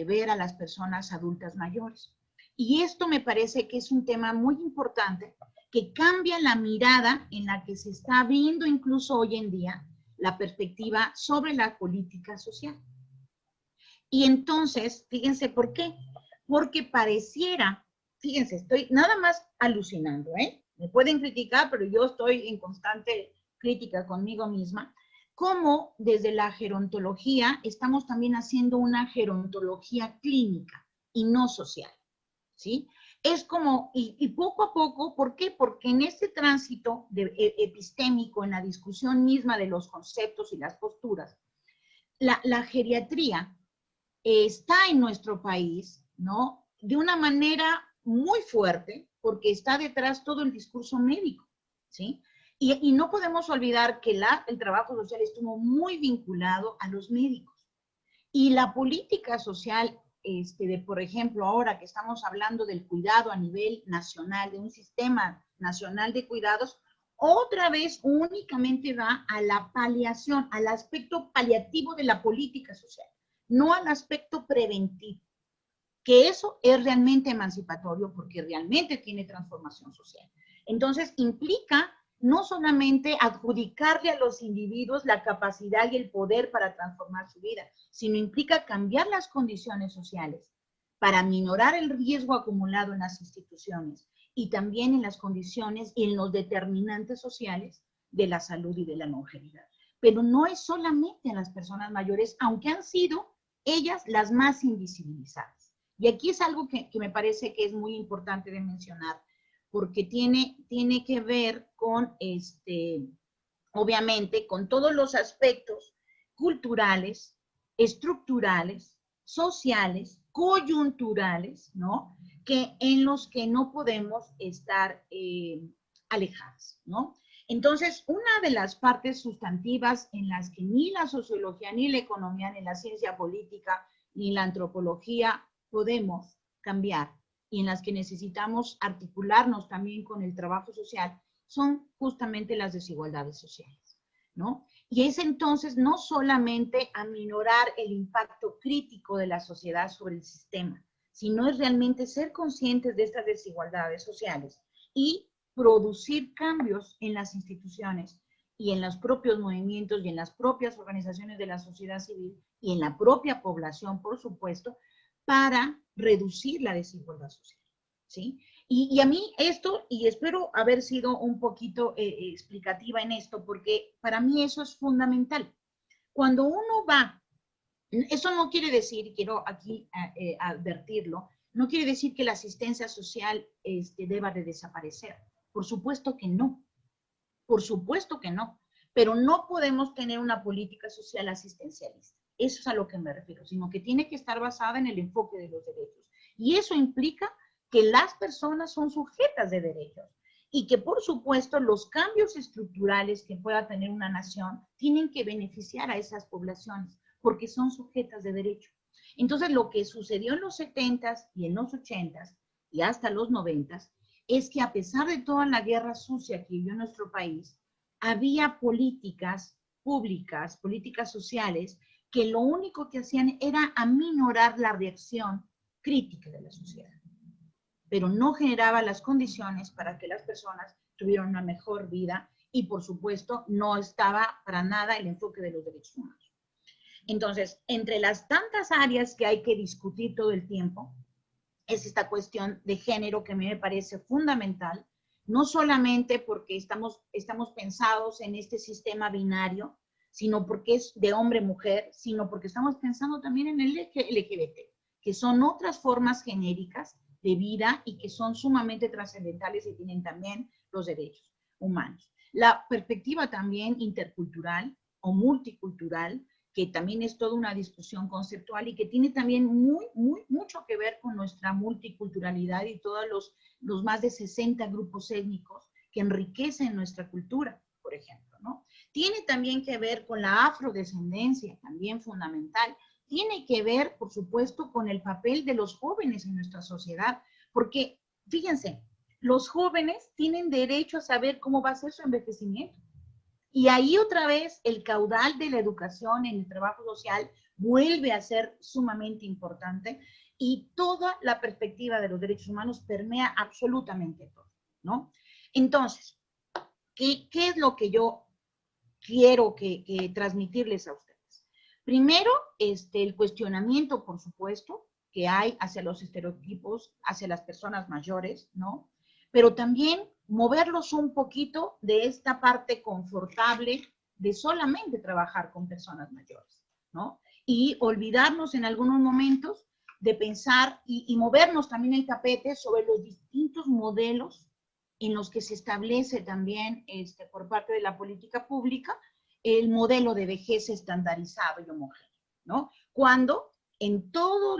S4: ver a las personas adultas mayores. Y esto me parece que es un tema muy importante que cambia la mirada en la que se está viendo incluso hoy en día la perspectiva sobre la política social. Y entonces, fíjense por qué. Porque pareciera, fíjense, estoy nada más alucinando, ¿eh? Me pueden criticar, pero yo estoy en constante crítica conmigo misma, cómo desde la gerontología estamos también haciendo una gerontología clínica y no social, ¿sí? Es como, y poco a poco, ¿por qué? Porque en este tránsito epistémico, en la discusión misma de los conceptos y las posturas, la geriatría está en nuestro país, ¿no? De una manera muy fuerte, porque está detrás todo el discurso médico, ¿sí? Y no podemos olvidar que el trabajo social estuvo muy vinculado a los médicos. Y la política social, por ejemplo, ahora que estamos hablando del cuidado a nivel nacional, de un sistema nacional de cuidados, otra vez únicamente va a la paliación, al aspecto paliativo de la política social, no al aspecto preventivo, que eso es realmente emancipatorio porque realmente tiene transformación social. Entonces, implica no solamente adjudicarle a los individuos la capacidad y el poder para transformar su vida, sino implica cambiar las condiciones sociales para minorar el riesgo acumulado en las instituciones y también en las condiciones y en los determinantes sociales de la salud y de la longevidad. Pero no es solamente a las personas mayores, aunque han sido ellas las más invisibilizadas. Y aquí es algo que me parece que es muy importante de mencionar, porque tiene que ver con, obviamente, con todos los aspectos culturales, estructurales, sociales, coyunturales, ¿no? En los que no podemos estar alejados, ¿no? Entonces, una de las partes sustantivas en las que ni la sociología, ni la economía, ni la ciencia política, ni la antropología podemos cambiar y en las que necesitamos articularnos también con el trabajo social son justamente las desigualdades sociales, ¿no? Y es entonces no solamente aminorar el impacto crítico de la sociedad sobre el sistema, sino es realmente ser conscientes de estas desigualdades sociales y producir cambios en las instituciones y en los propios movimientos y en las propias organizaciones de la sociedad civil y en la propia población, por supuesto, para reducir la desigualdad social, ¿sí? Y a mí esto, y espero haber sido un poquito explicativa en esto, porque para mí eso es fundamental. Cuando uno va, eso no quiere decir, y quiero aquí advertirlo, no quiere decir que la asistencia social deba de desaparecer. Por supuesto que no, por supuesto que no, pero no podemos tener una política social asistencialista. Eso es a lo que me refiero, sino que tiene que estar basada en el enfoque de los derechos. Y eso implica que las personas son sujetas de derechos y que, por supuesto, los cambios estructurales que pueda tener una nación tienen que beneficiar a esas poblaciones porque son sujetas de derecho. Entonces, lo que sucedió en los 70s y en los 80s y hasta los 90s es que a pesar de toda la guerra sucia que vivió nuestro país, había políticas públicas, políticas sociales, que lo único que hacían era aminorar la reacción crítica de la sociedad, pero no generaba las condiciones para que las personas tuvieran una mejor vida y, por supuesto, no estaba para nada el enfoque de los derechos humanos. Entonces, entre las tantas áreas que hay que discutir todo el tiempo, es esta cuestión de género que a mí me parece fundamental, no solamente porque estamos pensados en este sistema binario, sino porque es de hombre-mujer, sino porque estamos pensando también en el LGBT, que son otras formas genéricas de vida y que son sumamente trascendentales y tienen también los derechos humanos. La perspectiva también intercultural o multicultural, que también es toda una discusión conceptual y que tiene también mucho que ver con nuestra multiculturalidad y todos los más de 60 grupos étnicos que enriquecen nuestra cultura, por ejemplo, ¿no? Tiene también que ver con la afrodescendencia, también fundamental. Tiene que ver, por supuesto, con el papel de los jóvenes en nuestra sociedad, porque, fíjense, los jóvenes tienen derecho a saber cómo va a ser su envejecimiento. Y ahí otra vez el caudal de la educación en el trabajo social vuelve a ser sumamente importante y toda la perspectiva de los derechos humanos permea absolutamente todo, ¿no? Entonces, ¿qué es lo que yo quiero que transmitirles a ustedes? Primero, el cuestionamiento, por supuesto, que hay hacia los estereotipos, hacia las personas mayores, ¿no? Pero también moverlos un poquito de esta parte confortable de solamente trabajar con personas mayores, ¿no? Y olvidarnos en algunos momentos de pensar y movernos también el tapete sobre los distintos modelos en los que se establece también por parte de la política pública el modelo de vejez estandarizado y homogéneo, ¿no? Cuando en todo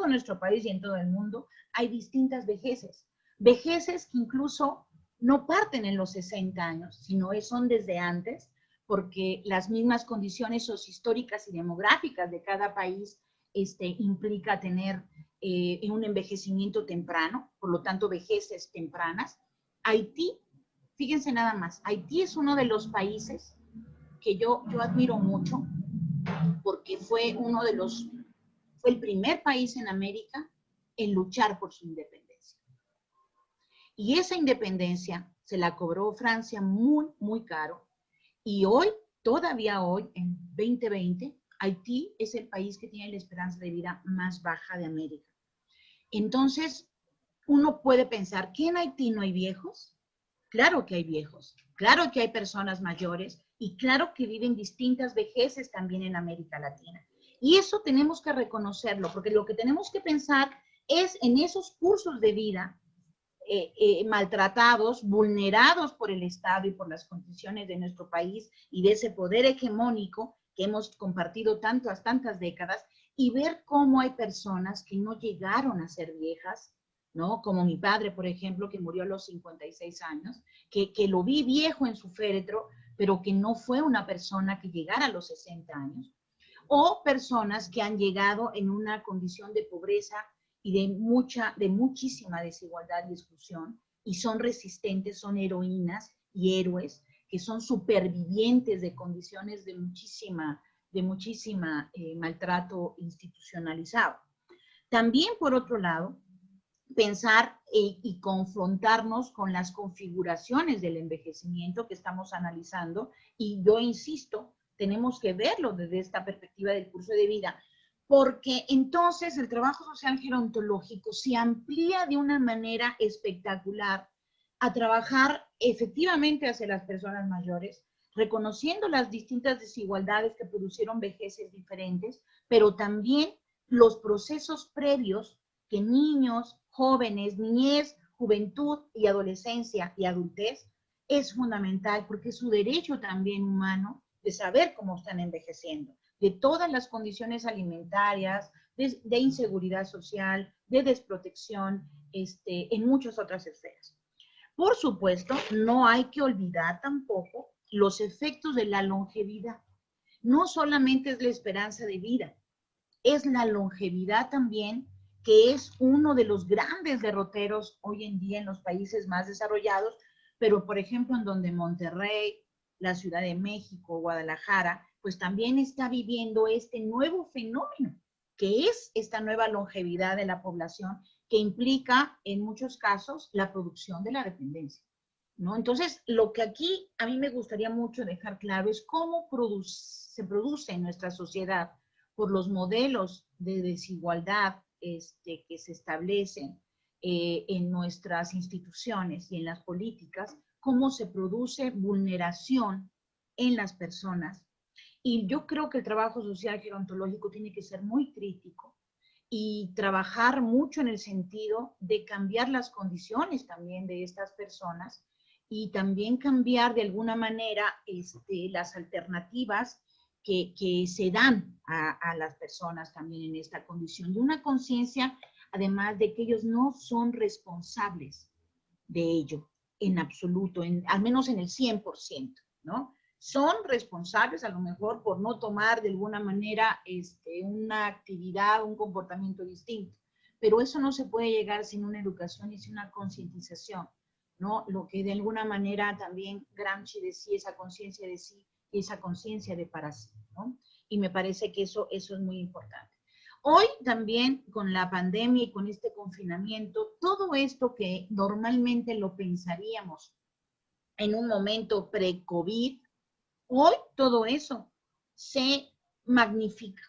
S4: nuestro país y en todo el mundo hay distintas vejeces que incluso no parten en los 60 años, sino son desde antes, porque las mismas condiciones sociohistóricas y demográficas de cada país implica tener un envejecimiento temprano, por lo tanto vejeces tempranas. Haití, fíjense nada más, Haití es uno de los países que yo admiro mucho, porque fue el primer país en América en luchar por su independencia. Y esa independencia se la cobró Francia muy, muy caro. Y hoy, todavía hoy, en 2020, Haití es el país que tiene la esperanza de vida más baja de América. Entonces, uno puede pensar, ¿que en Haití no hay viejos? Claro que hay viejos, claro que hay personas mayores y claro que viven distintas vejeces también en América Latina. Y eso tenemos que reconocerlo, porque lo que tenemos que pensar es en esos cursos de vida maltratados, vulnerados por el Estado y por las condiciones de nuestro país y de ese poder hegemónico que hemos compartido tantas décadas, y ver cómo hay personas que no llegaron a ser viejas, ¿no? Como mi padre, por ejemplo, que murió a los 56 años, que lo vi viejo en su féretro, pero que no fue una persona que llegara a los 60 años. O personas que han llegado en una condición de pobreza y de muchísima desigualdad y exclusión, y son resistentes, son heroínas y héroes, que son supervivientes de condiciones de muchísima maltrato institucionalizado. También, por otro lado, pensar y confrontarnos con las configuraciones del envejecimiento que estamos analizando, y yo insisto, tenemos que verlo desde esta perspectiva del curso de vida, porque entonces el trabajo social gerontológico se amplía de una manera espectacular a trabajar efectivamente hacia las personas mayores, reconociendo las distintas desigualdades que producieron vejeces diferentes, pero también los procesos previos que niños, jóvenes, niñez, juventud y adolescencia y adultez es fundamental, porque es su derecho también humano de saber cómo están envejeciendo, de todas las condiciones alimentarias, de inseguridad social, de desprotección, en muchas otras esferas. Por supuesto, no hay que olvidar tampoco los efectos de la longevidad. No solamente es la esperanza de vida, es la longevidad también, que es uno de los grandes derroteros hoy en día en los países más desarrollados, pero por ejemplo en donde Monterrey, la Ciudad de México, Guadalajara, pues también está viviendo este nuevo fenómeno, que es esta nueva longevidad de la población, que implica en muchos casos la producción de la dependencia, ¿no? Entonces, lo que aquí a mí me gustaría mucho dejar claro es cómo se produce en nuestra sociedad por los modelos de desigualdad que se establecen en nuestras instituciones y en las políticas, cómo se produce vulneración en las personas. Y yo creo que el trabajo social gerontológico tiene que ser muy crítico y trabajar mucho en el sentido de cambiar las condiciones también de estas personas y también cambiar de alguna manera las alternativas que se dan a las personas también en esta condición. Y una conciencia, además, de que ellos no son responsables de ello en absoluto, al menos en el 100%, ¿no? Son responsables a lo mejor por no tomar de alguna manera una actividad, un comportamiento distinto, pero eso no se puede llegar sin una educación y sin una concientización, ¿no? Lo que de alguna manera también Gramsci decía, esa conciencia de sí y esa conciencia de para sí, ¿no? Y me parece que eso es muy importante. Hoy también con la pandemia y con este confinamiento, todo esto que normalmente lo pensaríamos en un momento pre-COVID, hoy todo eso se magnifica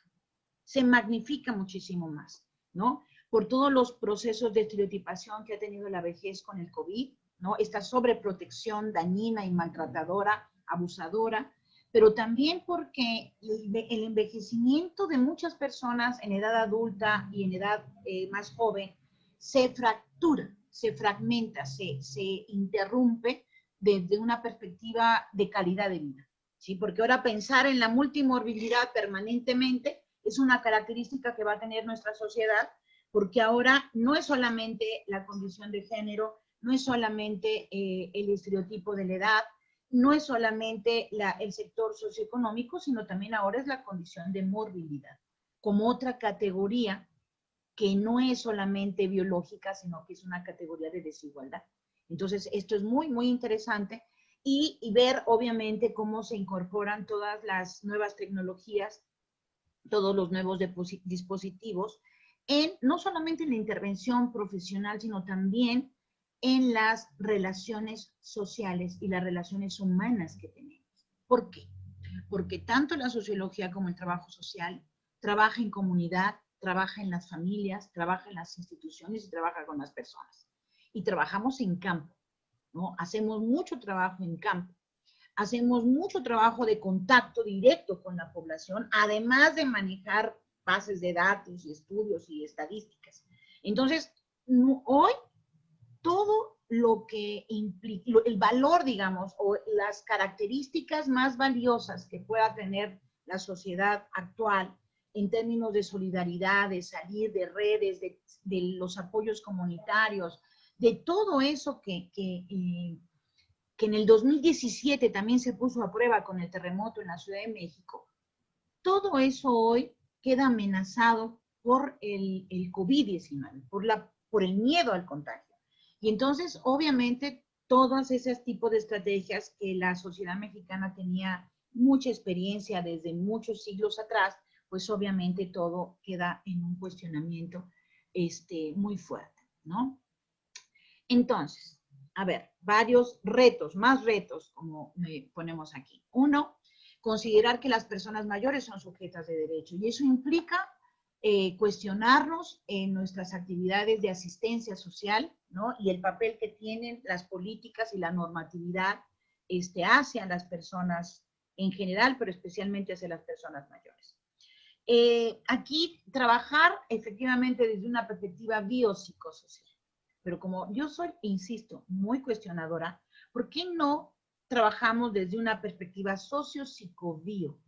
S4: muchísimo más, ¿no? Por todos los procesos de estereotipación que ha tenido la vejez con el COVID, ¿no? Esta sobreprotección dañina y maltratadora, abusadora, pero también porque el envejecimiento de muchas personas en edad adulta y en edad más joven se fractura, se fragmenta, se interrumpe desde una perspectiva de calidad de vida, ¿sí? Porque ahora pensar en la multimorbilidad permanentemente es una característica que va a tener nuestra sociedad, porque ahora no es solamente la condición de género, no es solamente el estereotipo de la edad, no es solamente el sector socioeconómico, sino también ahora es la condición de morbilidad, como otra categoría que no es solamente biológica, sino que es una categoría de desigualdad. Entonces, esto es muy, muy interesante y ver, obviamente, cómo se incorporan todas las nuevas tecnologías, todos los nuevos dispositivos, no solamente en la intervención profesional, sino también en las relaciones sociales y las relaciones humanas que tenemos. ¿Por qué? Porque tanto la sociología como el trabajo social trabaja en comunidad, trabaja en las familias, trabaja en las instituciones y trabaja con las personas. Y trabajamos en campo, ¿no? Hacemos mucho trabajo en campo. Hacemos mucho trabajo de contacto directo con la población, además de manejar bases de datos y estudios y estadísticas. Entonces, hoy todo lo que implica, el valor, digamos, o las características más valiosas que pueda tener la sociedad actual en términos de solidaridad, de salir de redes, de los apoyos comunitarios, de todo eso que en el 2017 también se puso a prueba con el terremoto en la Ciudad de México, todo eso hoy queda amenazado por el COVID-19, por el miedo al contagio. Y entonces, obviamente, todos esos tipos de estrategias que la sociedad mexicana tenía mucha experiencia desde muchos siglos atrás, pues obviamente todo queda en un cuestionamiento muy fuerte, ¿no? Entonces, a ver, varios retos, más retos, como me ponemos aquí. Uno, considerar que las personas mayores son sujetas de derecho, y eso implica cuestionarnos en nuestras actividades de asistencia social, ¿no? Y el papel que tienen las políticas y la normatividad hacia las personas en general, pero especialmente hacia las personas mayores. Aquí trabajar efectivamente desde una perspectiva biopsicosocial. Pero como yo soy, insisto, muy cuestionadora, ¿por qué no trabajamos desde una perspectiva socio-psicobio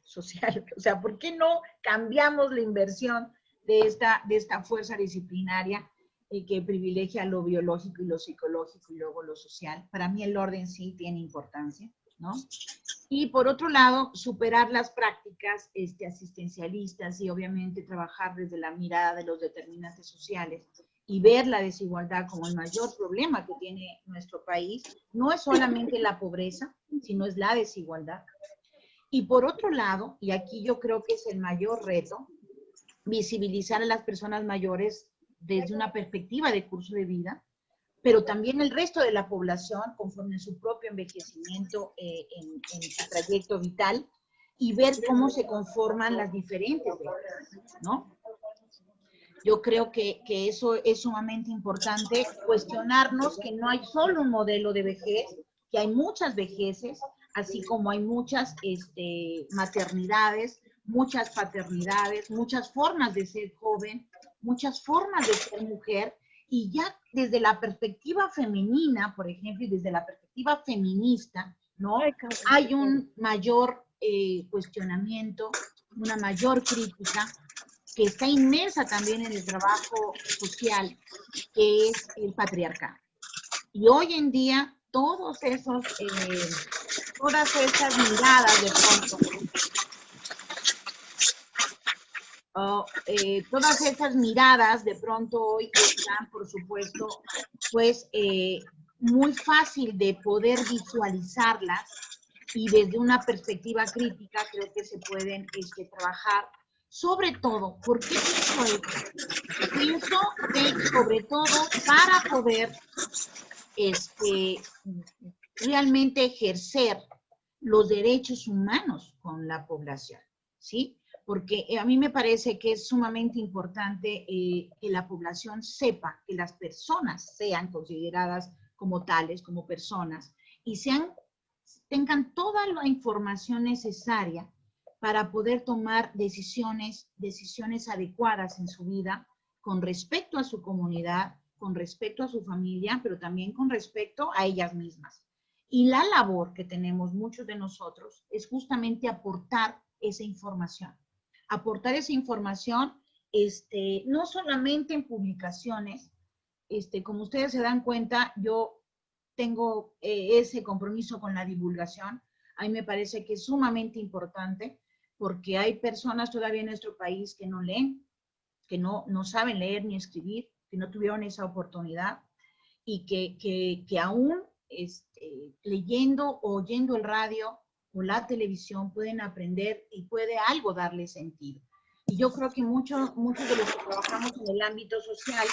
S4: social? O sea, ¿por qué no cambiamos la inversión de esta fuerza disciplinaria que privilegia lo biológico y lo psicológico y luego lo social? Para mí el orden sí tiene importancia, ¿no? Y por otro lado, superar las prácticas asistencialistas y obviamente trabajar desde la mirada de los determinantes sociales y ver la desigualdad como el mayor problema que tiene nuestro país. No es solamente la pobreza, sino es la desigualdad. Y por otro lado, y aquí yo creo que es el mayor reto, visibilizar a las personas mayores desde una perspectiva de curso de vida, pero también el resto de la población conforme a su propio envejecimiento en su trayecto vital, y ver cómo se conforman las diferentes décadas, ¿no? Yo creo que eso es sumamente importante, cuestionarnos que no hay solo un modelo de vejez, que hay muchas vejeces, así como hay muchas maternidades, muchas paternidades, muchas formas de ser joven, muchas formas de ser mujer, y ya desde la perspectiva femenina, por ejemplo, y desde la perspectiva feminista, ¿no? Hay un mayor cuestionamiento, una mayor crítica, que está inmersa también en el trabajo social, que es el patriarcado. Y hoy en día, todas esas miradas de pronto, todas esas miradas de pronto hoy están, por supuesto, pues muy fácil de poder visualizarlas, y desde una perspectiva crítica creo que se pueden trabajar. Sobre todo, ¿por qué pienso esto? Pienso que sobre todo para poder realmente ejercer los derechos humanos con la población, ¿sí? Porque a mí me parece que es sumamente importante que la población sepa que las personas sean consideradas como tales, como personas, y tengan toda la información necesaria para poder tomar decisiones adecuadas en su vida, con respecto a su comunidad, con respecto a su familia, pero también con respecto a ellas mismas. Y la labor que tenemos muchos de nosotros es justamente aportar esa información. Aportar esa información, no solamente en publicaciones, como ustedes se dan cuenta, yo tengo ese compromiso con la divulgación. A mí me parece que es sumamente importante, porque hay personas todavía en nuestro país que no leen, que no saben leer ni escribir, que no tuvieron esa oportunidad, y que aún leyendo o oyendo el radio o la televisión pueden aprender y puede algo darle sentido. Y yo creo que muchos de los que trabajamos en el ámbito social,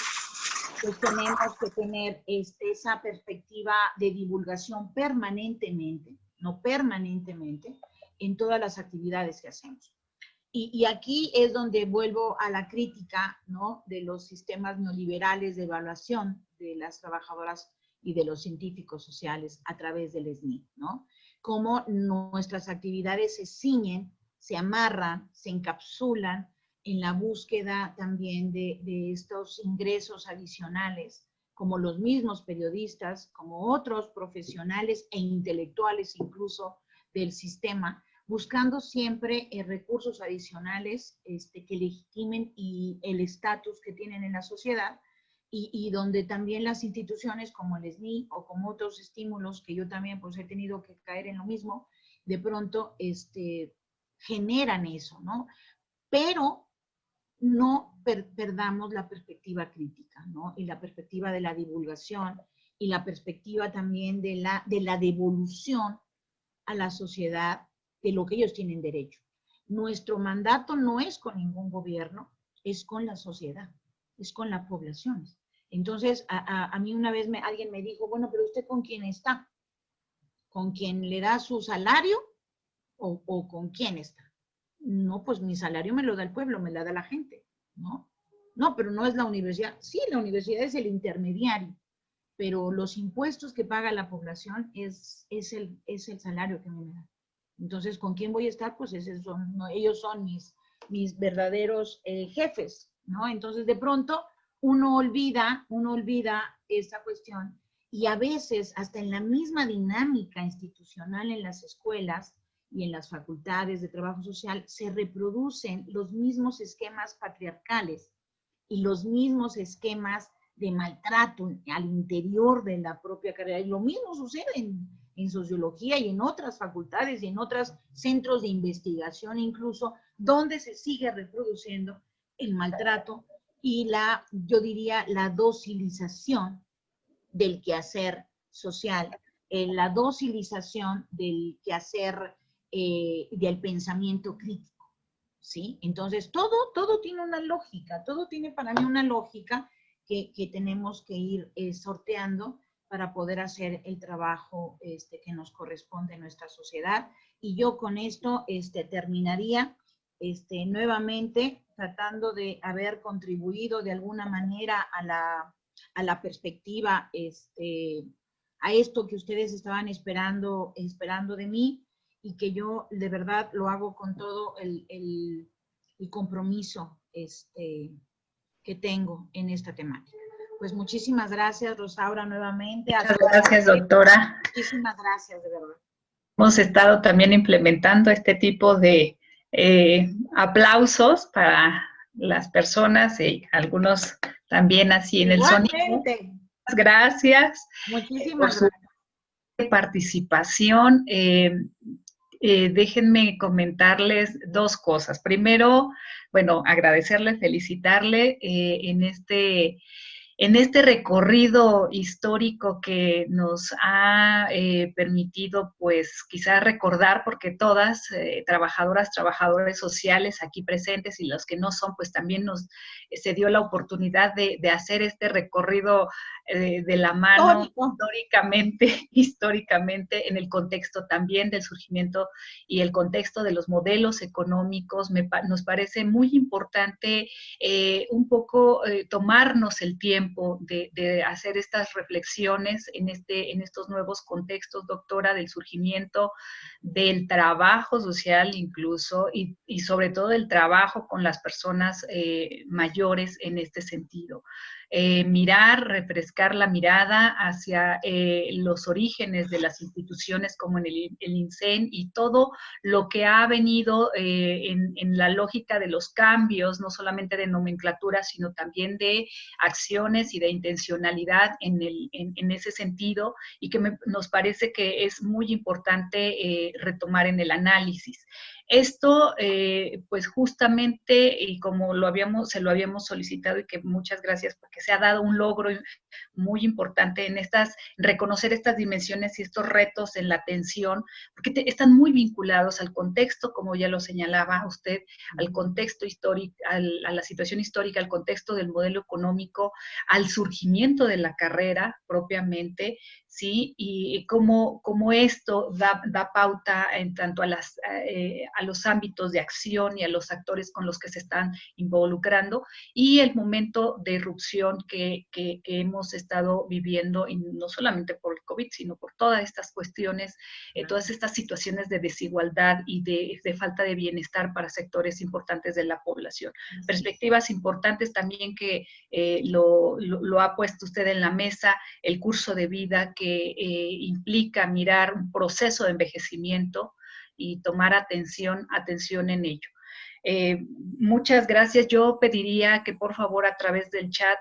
S4: pues tenemos que tener esa perspectiva de divulgación permanentemente, no permanentemente, en todas las actividades que hacemos. Y aquí es donde vuelvo a la crítica, ¿no?, de los sistemas neoliberales de evaluación de las trabajadoras y de los científicos sociales a través del SNI, ¿no? Cómo nuestras actividades se ciñen, se amarran, se encapsulan en la búsqueda también de estos ingresos adicionales, como los mismos periodistas, como otros profesionales e intelectuales incluso del sistema, buscando siempre recursos adicionales que legitimen el estatus que tienen en la sociedad y donde también las instituciones como el SNI o como otros estímulos que yo también pues he tenido que caer en lo mismo, de pronto generan eso, ¿no? Pero no perdamos la perspectiva crítica, ¿no? Y la perspectiva de la divulgación y la perspectiva también de la devolución a la sociedad de lo que ellos tienen derecho. Nuestro mandato no es con ningún gobierno, es con la sociedad, es con las poblaciones. Entonces, a mí una vez alguien me dijo, bueno, pero ¿usted con quién está? ¿Con quién le da su salario o con quién está? No, pues mi salario me lo da el pueblo, me lo da la gente, ¿no? No, pero no es la universidad. Sí, la universidad es el intermediario, pero los impuestos que paga la población es el salario que me da. Entonces, ¿con quién voy a estar? Pues ellos son mis verdaderos jefes, ¿no? Entonces, de pronto, uno olvida esta cuestión y a veces, hasta en la misma dinámica institucional en las escuelas y en las facultades de trabajo social, se reproducen los mismos esquemas patriarcales y los mismos esquemas de maltrato al interior de la propia carrera. Y lo mismo sucede en sociología y en otras facultades y en otros centros de investigación incluso, donde se sigue reproduciendo el maltrato y yo diría, la docilización del quehacer social, la docilización del quehacer del pensamiento crítico, ¿sí? Entonces, todo tiene una lógica, todo tiene para mí una lógica que tenemos que ir sorteando para poder hacer el trabajo que nos corresponde en nuestra sociedad. Y yo con esto terminaría nuevamente tratando de haber contribuido de alguna manera a la perspectiva, a esto que ustedes estaban esperando de mí y que yo de verdad lo hago con todo el compromiso que tengo en esta temática. Pues muchísimas gracias, Rosaura, nuevamente.
S1: Muchas gracias, doctora.
S4: Muchísimas gracias, de verdad.
S1: Hemos estado también implementando este tipo de aplausos para las personas y algunos también así en
S4: Igualmente.
S1: el sonido. Gracias.
S4: Muchísimas
S1: por su participación. Déjenme comentarles dos cosas. Primero, bueno, agradecerle, felicitarle en este recorrido histórico que nos ha permitido, pues, quizás recordar, porque todas, trabajadores sociales aquí presentes y los que no son, pues también se dio la oportunidad de hacer este recorrido de la mano históricamente en el contexto también del surgimiento y el contexto de los modelos económicos. Nos parece muy importante un poco tomarnos el tiempo de hacer estas reflexiones en estos nuevos contextos, doctora, del surgimiento del trabajo social incluso y sobre todo del trabajo con las personas mayores en este sentido. Refrescar la mirada hacia los orígenes de las instituciones como en el INSEN y todo lo que ha venido en la lógica de los cambios, no solamente de nomenclatura, sino también de acciones y de intencionalidad en ese sentido, y que nos parece que es muy importante retomar en el análisis. Esto, pues justamente, y como se lo habíamos solicitado, y que muchas gracias porque se ha dado un logro muy importante en reconocer estas dimensiones y estos retos en la atención, porque están muy vinculados al contexto, como ya lo señalaba usted, al contexto histórico, a la situación histórica, al contexto del modelo económico, al surgimiento de la carrera propiamente, ¿sí? Y cómo esto da pauta en tanto a los ámbitos de acción y a los actores con los que se están involucrando, y el momento de irrupción que hemos estado viviendo, y no solamente por el COVID, sino por todas estas cuestiones, todas estas situaciones de desigualdad y de falta de bienestar para sectores importantes de la población. Sí. Perspectivas importantes también que lo ha puesto usted en la mesa, el curso de vida que implica mirar un proceso de envejecimiento y tomar atención en ello. Muchas gracias. Yo pediría que por favor a través del chat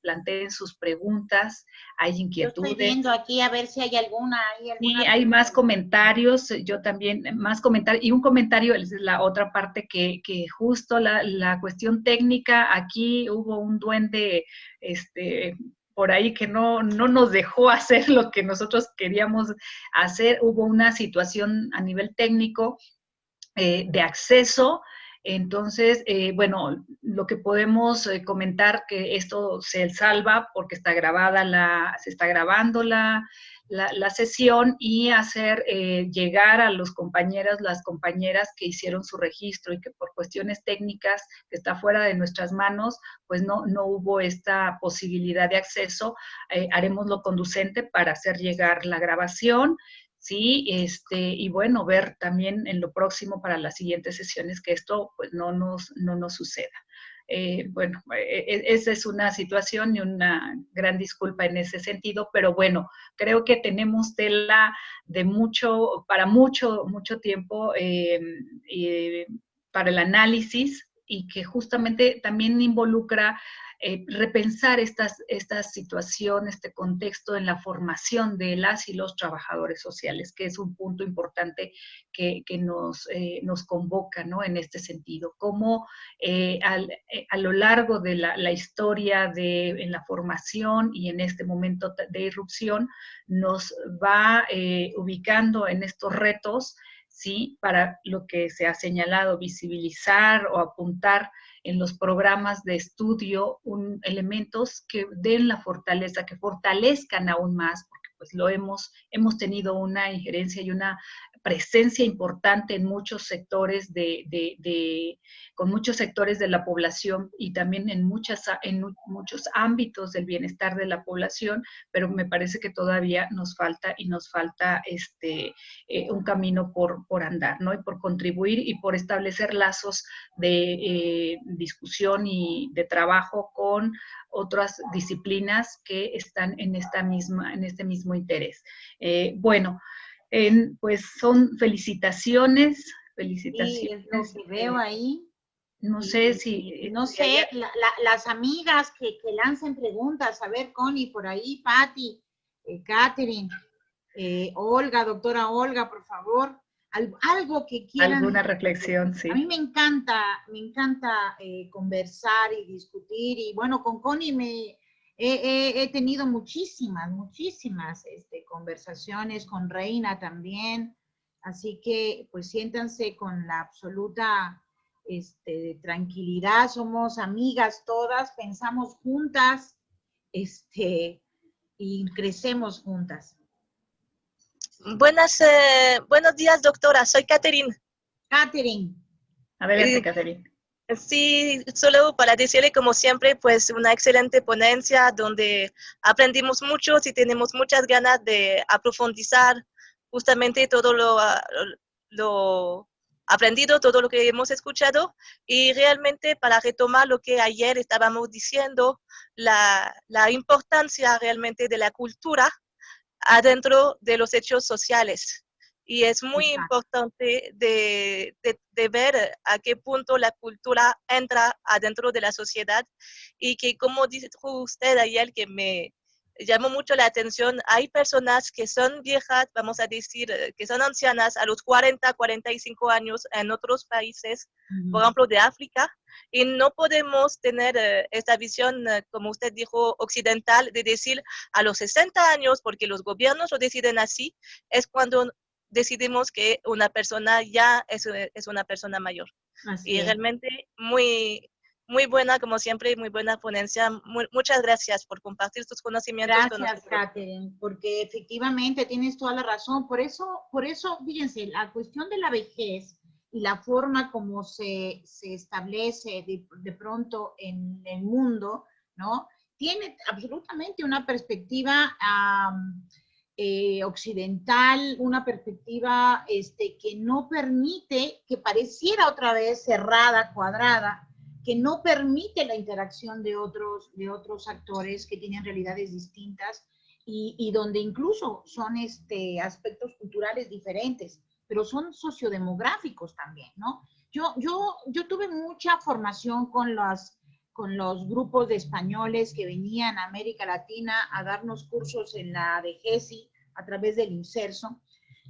S1: planteen sus preguntas. Hay inquietudes.
S4: Yo estoy viendo aquí a ver si hay alguna.
S1: Sí, hay más comentarios. Yo también, más comentarios. Y un comentario es la otra parte que justo la cuestión técnica, aquí hubo un duende por ahí que no nos dejó hacer lo que nosotros queríamos hacer. Hubo una situación a nivel técnico de acceso. Entonces, bueno, lo que podemos comentar que esto se salva porque está grabada se está grabando la sesión y hacer llegar a los compañeros, las compañeras que hicieron su registro y que por cuestiones técnicas que está fuera de nuestras manos, pues no hubo esta posibilidad de acceso. Haremos lo conducente para hacer llegar la grabación. Sí, y bueno, ver también en lo próximo para las siguientes sesiones que esto pues no nos suceda. Bueno, esa es una situación y una gran disculpa en ese sentido, pero bueno, creo que tenemos tela de para mucho tiempo para el análisis y que justamente también involucra repensar esta situación, este contexto en la formación de las y los trabajadores sociales, que es un punto importante que nos convoca, ¿no? En este sentido, cómo a lo largo de la historia en la formación y en este momento de irrupción, nos va ubicando en estos retos, ¿sí? Para lo que se ha señalado, visibilizar o apuntar en los programas de estudio elementos que den la fortaleza, que fortalezcan aún más, porque pues hemos tenido una injerencia y una presencia importante en muchos sectores con muchos sectores de la población y también en muchos ámbitos del bienestar de la población, pero me parece que todavía nos falta un camino por andar, ¿no? Y por contribuir y por establecer lazos de discusión y de trabajo con otras disciplinas que están en este mismo interés. Bueno, pues son felicitaciones.
S4: Sí, es lo que veo ahí.
S1: No sé si...
S4: No sé, las amigas que lancen preguntas, a ver, Connie, por ahí, Patti, Catherine, Olga, doctora Olga, por favor, algo que quieran.
S1: Alguna reflexión, sí.
S4: A mí me encanta conversar y discutir, y bueno, con Connie he tenido muchísimas conversaciones, con Reina también, así que pues siéntanse con la absoluta tranquilidad, somos amigas todas, pensamos juntas, y crecemos juntas.
S5: Buenos días, doctora. Soy Catherine.
S4: Catherine.
S1: Adelante, Catherine.
S5: Sí, solo para decirle, como siempre, pues una excelente ponencia donde aprendimos mucho y tenemos muchas ganas de profundizar justamente todo lo aprendido, todo lo que hemos escuchado, y realmente para retomar lo que ayer estábamos diciendo, la importancia realmente de la cultura adentro de los hechos sociales. Y es muy importante de ver a qué punto la cultura entra adentro de la sociedad y que, como dijo usted ayer, que me llamó mucho la atención, hay personas que son viejas, vamos a decir, que son ancianas a los 40, 45 años en otros países, por ejemplo, de África, y no podemos tener esta visión, como usted dijo, occidental, de decir a los 60 años, porque los gobiernos lo deciden así, es cuando decidimos que una persona ya es una persona mayor. Así y es. Realmente muy buena, como siempre, muy buena ponencia. Muchas gracias por compartir tus conocimientos.
S4: Gracias, Catherine, porque efectivamente tienes toda la razón. Por eso, fíjense, la cuestión de la vejez y la forma como se establece de pronto en el mundo, ¿no? Tiene absolutamente una perspectiva occidental, una perspectiva que no permite, que pareciera otra vez cerrada, cuadrada, que no permite la interacción de otros actores que tienen realidades distintas y donde incluso son aspectos culturales diferentes, pero son sociodemográficos también, ¿no? Yo tuve mucha formación con los grupos de españoles que venían a América Latina a darnos cursos en la DGESI a través del INSERSO,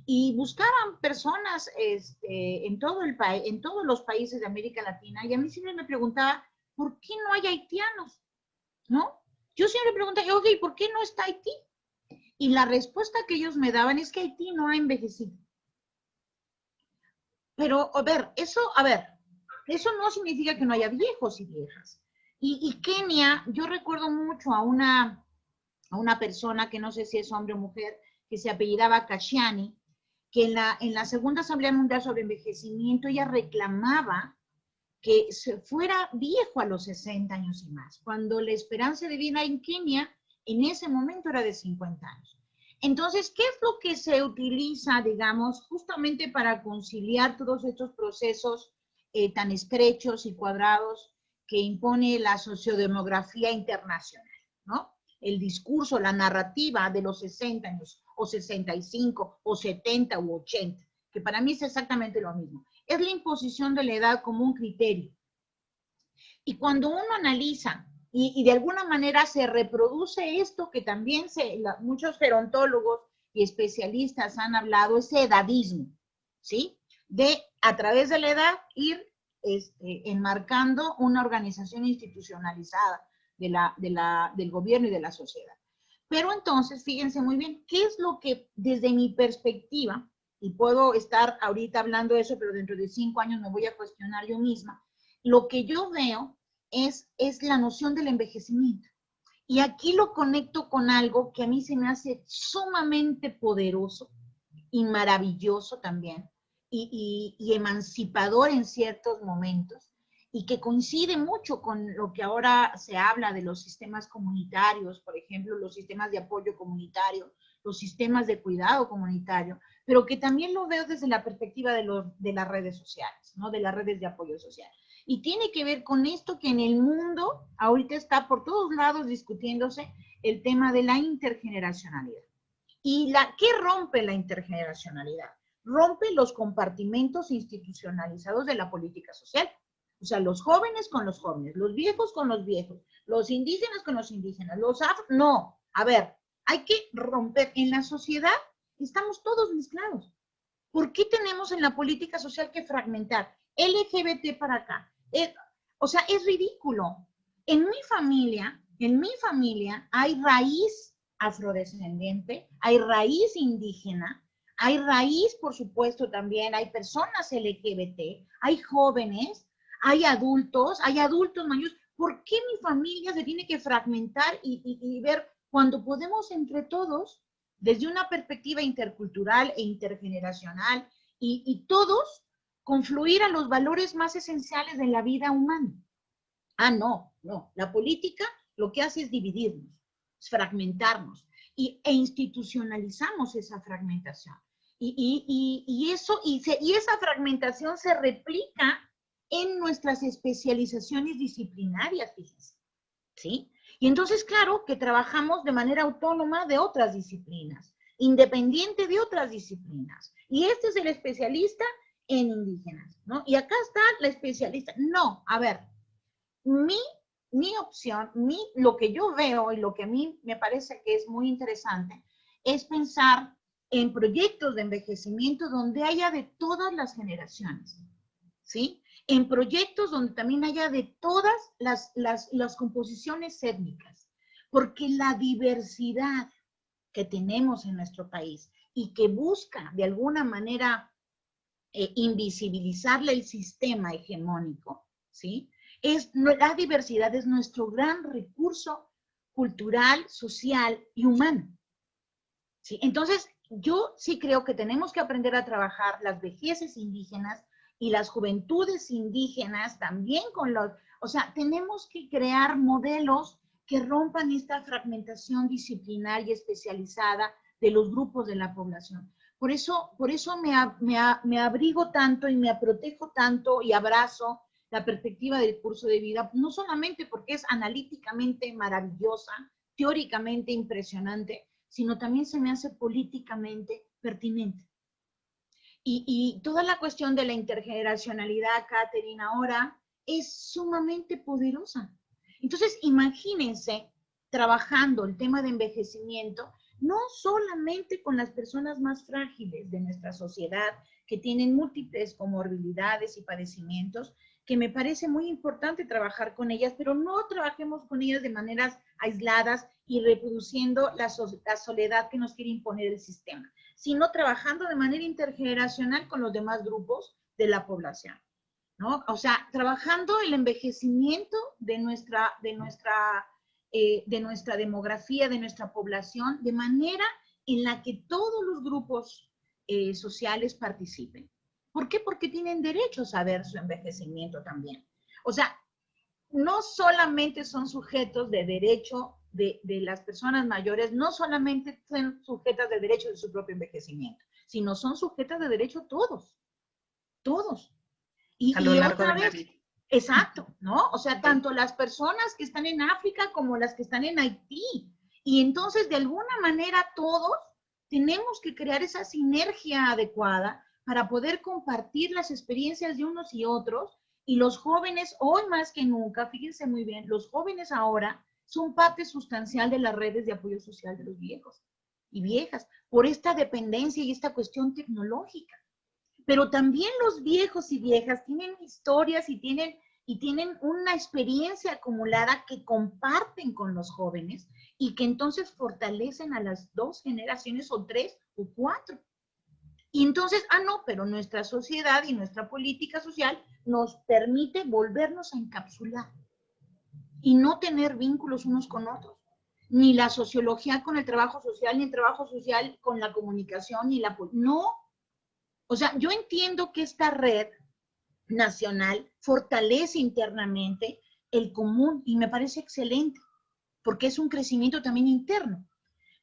S4: y buscaban personas en todos los países de América Latina, y a mí siempre me preguntaba, ¿por qué no hay haitianos? ¿No? Yo siempre preguntaba, oye, ¿y por qué no está Haití? Y la respuesta que ellos me daban es que Haití no ha envejecido. Pero, a ver, eso no significa que no haya viejos y viejas. Y Kenia, yo recuerdo mucho a una persona, que no sé si es hombre o mujer, que se apellidaba Kashiani, que en la Segunda Asamblea Mundial sobre Envejecimiento ella reclamaba que se fuera viejo a los 60 años y más, cuando la esperanza de vida en Kenia en ese momento era de 50 años. Entonces, ¿qué es lo que se utiliza, digamos, justamente para conciliar todos estos procesos tan estrechos y cuadrados que impone la sociodemografía internacional, ¿no? El discurso, la narrativa de los 60 años, o 65, o 70, u 80, que para mí es exactamente lo mismo. Es la imposición de la edad como un criterio. Y cuando uno analiza y de alguna manera se reproduce esto que también muchos gerontólogos y especialistas han hablado, ese edadismo, ¿sí? De a través de la edad ir enmarcando una organización institucionalizada del gobierno y de la sociedad. Pero entonces, fíjense muy bien, ¿qué es lo que desde mi perspectiva, y puedo estar ahorita hablando de eso, pero dentro de 5 años me voy a cuestionar yo misma, lo que yo veo es la noción del envejecimiento. Y aquí lo conecto con algo que a mí se me hace sumamente poderoso y maravilloso también, y emancipador en ciertos momentos, y que coincide mucho con lo que ahora se habla de los sistemas comunitarios, por ejemplo, los sistemas de apoyo comunitario, los sistemas de cuidado comunitario, pero que también lo veo desde la perspectiva de las redes sociales, ¿no? De las redes de apoyo social. Y tiene que ver con esto que en el mundo ahorita está por todos lados discutiéndose el tema de la intergeneracionalidad. ¿Y qué rompe la intergeneracionalidad? Rompe los compartimentos institucionalizados de la política social. O sea, los jóvenes con los jóvenes, los viejos con los viejos, los indígenas con los indígenas, los afro... No, a ver, hay que romper. En la sociedad estamos todos mezclados. ¿Por qué tenemos en la política social que fragmentar? LGBT para acá. O sea, es ridículo. En mi familia hay raíz afrodescendiente, hay raíz indígena, hay raíz, por supuesto, también, hay personas LGBT, hay jóvenes, hay adultos mayores. ¿Por qué mi familia se tiene que fragmentar y ver cuando podemos entre todos, desde una perspectiva intercultural e intergeneracional, y todos confluir a los valores más esenciales de la vida humana? Ah, no. La política lo que hace es dividirnos, es fragmentarnos, e institucionalizamos esa fragmentación. Y esa fragmentación se replica en nuestras especializaciones disciplinarias, fíjense, ¿sí? Y entonces, claro, que trabajamos de manera autónoma de otras disciplinas, independiente de otras disciplinas. Y este es el especialista en indígenas, ¿no? Y acá está la especialista. No, a ver, mi opción, lo que yo veo y lo que a mí me parece que es muy interesante es pensar en proyectos de envejecimiento donde haya de todas las generaciones, ¿sí? En proyectos donde también haya de todas las composiciones étnicas, porque la diversidad que tenemos en nuestro país y que busca de alguna manera invisibilizarle el sistema hegemónico, ¿sí? La diversidad es nuestro gran recurso cultural, social y humano, ¿sí? Entonces, yo sí creo que tenemos que aprender a trabajar las vejeces indígenas y las juventudes indígenas también o sea, tenemos que crear modelos que rompan esta fragmentación disciplinar y especializada de los grupos de la población. Por eso me abrigo tanto y me protejo tanto y abrazo la perspectiva del curso de vida, no solamente porque es analíticamente maravillosa, teóricamente impresionante, sino también se me hace políticamente pertinente. Y toda la cuestión de la intergeneracionalidad, Catherine, ahora es sumamente poderosa. Entonces, imagínense trabajando el tema de envejecimiento, no solamente con las personas más frágiles de nuestra sociedad, que tienen múltiples comorbilidades y padecimientos, que me parece muy importante trabajar con ellas, pero no trabajemos con ellas de maneras aisladas y reproduciendo la soledad que nos quiere imponer el sistema, sino trabajando de manera intergeneracional con los demás grupos de la población, ¿no? O sea, trabajando el envejecimiento de nuestra demografía, de nuestra población, de manera en la que todos los grupos sociales participen. ¿Por qué? Porque tienen derecho a saber su envejecimiento también. O sea, no solamente son sujetos de derecho de las personas mayores, no solamente son sujetas de derecho de su propio envejecimiento, sino son sujetas de derecho todos, todos. Y otra vez, exacto, ¿no? O sea, tanto las personas que están en África como las que están en Haití. Y entonces, de alguna manera, todos tenemos que crear esa sinergia adecuada para poder compartir las experiencias de unos y otros. Y los jóvenes, hoy más que nunca, fíjense muy bien, los jóvenes ahora son parte sustancial de las redes de apoyo social de los viejos y viejas, por esta dependencia y esta cuestión tecnológica. Pero también los viejos y viejas tienen historias y tienen una experiencia acumulada que comparten con los jóvenes y que entonces fortalecen a las dos generaciones o tres o cuatro. Y entonces, no, pero nuestra sociedad y nuestra política social nos permite volvernos a encapsular y no tener vínculos unos con otros. Ni la sociología con el trabajo social, ni el trabajo social con la comunicación, ni la... No. O sea, yo entiendo que esta red nacional fortalece internamente el común y me parece excelente, porque es un crecimiento también interno.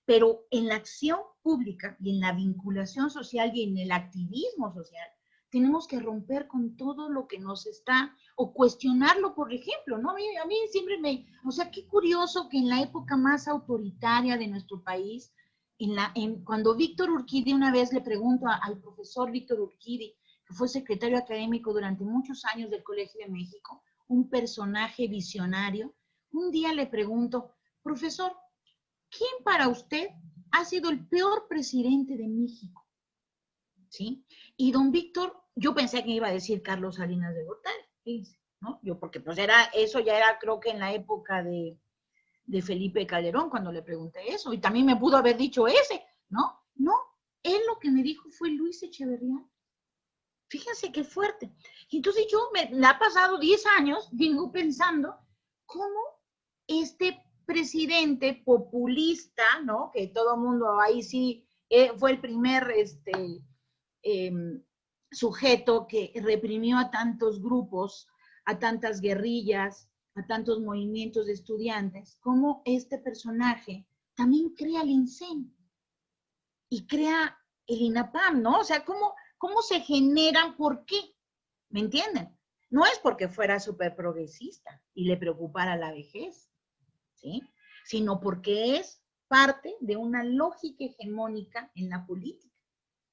S4: Pero en la acción pública y en la vinculación social y en el activismo social, tenemos que romper con todo lo que nos está, o cuestionarlo, por ejemplo, ¿no? A mí siempre o sea, qué curioso que en la época más autoritaria de nuestro país, cuando Víctor Urquidi, una vez le pregunto al profesor Víctor Urquidi, que fue secretario académico durante muchos años del Colegio de México, un personaje visionario, un día le pregunto, profesor, ¿quién para usted ha sido el peor presidente de México? ¿Sí? Y don Víctor, yo pensé que iba a decir Carlos Salinas de Gortari, fíjense, ¿no? Porque pues eso ya era, creo que en la época de Felipe Calderón, cuando le pregunté eso, y también me pudo haber dicho ese, ¿no? No, él lo que me dijo fue Luis Echeverría. Fíjense qué fuerte. Y entonces me ha pasado 10 años, vengo pensando, ¿cómo este presidente populista, ¿no? Que todo el mundo ahí sí fue el primer sujeto que reprimió a tantos grupos, a tantas guerrillas, a tantos movimientos de estudiantes, cómo este personaje también crea el INSEN y crea el INAPAM, ¿no? O sea, ¿cómo se generan? ¿Por qué? ¿Me entienden? No es porque fuera súper progresista y le preocupara la vejez, ¿sí? Sino porque es parte de una lógica hegemónica en la política,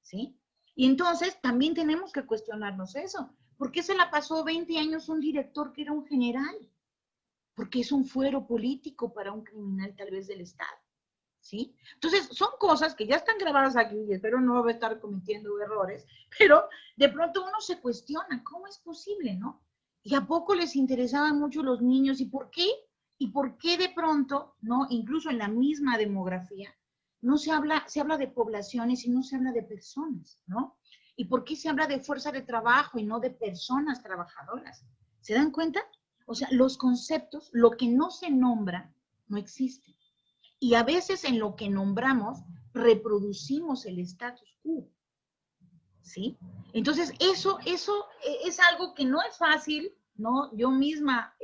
S4: ¿sí? Y entonces también tenemos que cuestionarnos eso. ¿Por qué se la pasó 20 años un director que era un general? Porque es un fuero político para un criminal tal vez del Estado, ¿sí? Entonces son cosas que ya están grabadas aquí y espero no estar cometiendo errores, pero de pronto uno se cuestiona, ¿cómo es posible, no? ¿Y a poco les interesaban mucho los niños? ¿Y por qué? ¿Y por qué de pronto, no, incluso en la misma demografía, no se habla de poblaciones y no se habla de personas, ¿no? ¿Y por qué se habla de fuerza de trabajo y no de personas trabajadoras? ¿Se dan cuenta? O sea, los conceptos, lo que no se nombra, no existe. Y a veces en lo que nombramos, reproducimos el status quo, ¿sí? Entonces, eso es algo que no es fácil, ¿no? Yo misma,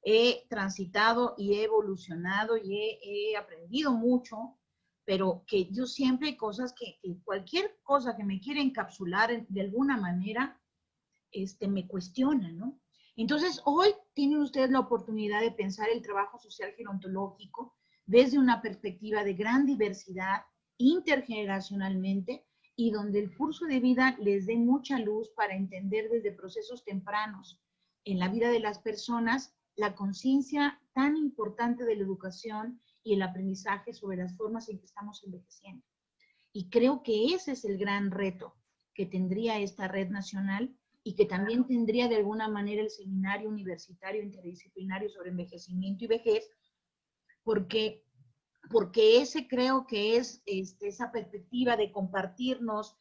S4: he transitado y he evolucionado y he aprendido mucho, pero que yo siempre hay cosas que cualquier cosa que me quiera encapsular de alguna manera, me cuestiona, ¿no? Entonces, hoy tienen ustedes la oportunidad de pensar el trabajo social gerontológico desde una perspectiva de gran diversidad, intergeneracionalmente, y donde el curso de vida les dé mucha luz para entender desde procesos tempranos en la vida de las personas la conciencia tan importante de la educación y el aprendizaje sobre las formas en que estamos envejeciendo. Y creo que ese es el gran reto que tendría esta red nacional y que también tendría de alguna manera el seminario universitario interdisciplinario sobre envejecimiento y vejez, porque ese creo que es esa perspectiva de compartirnos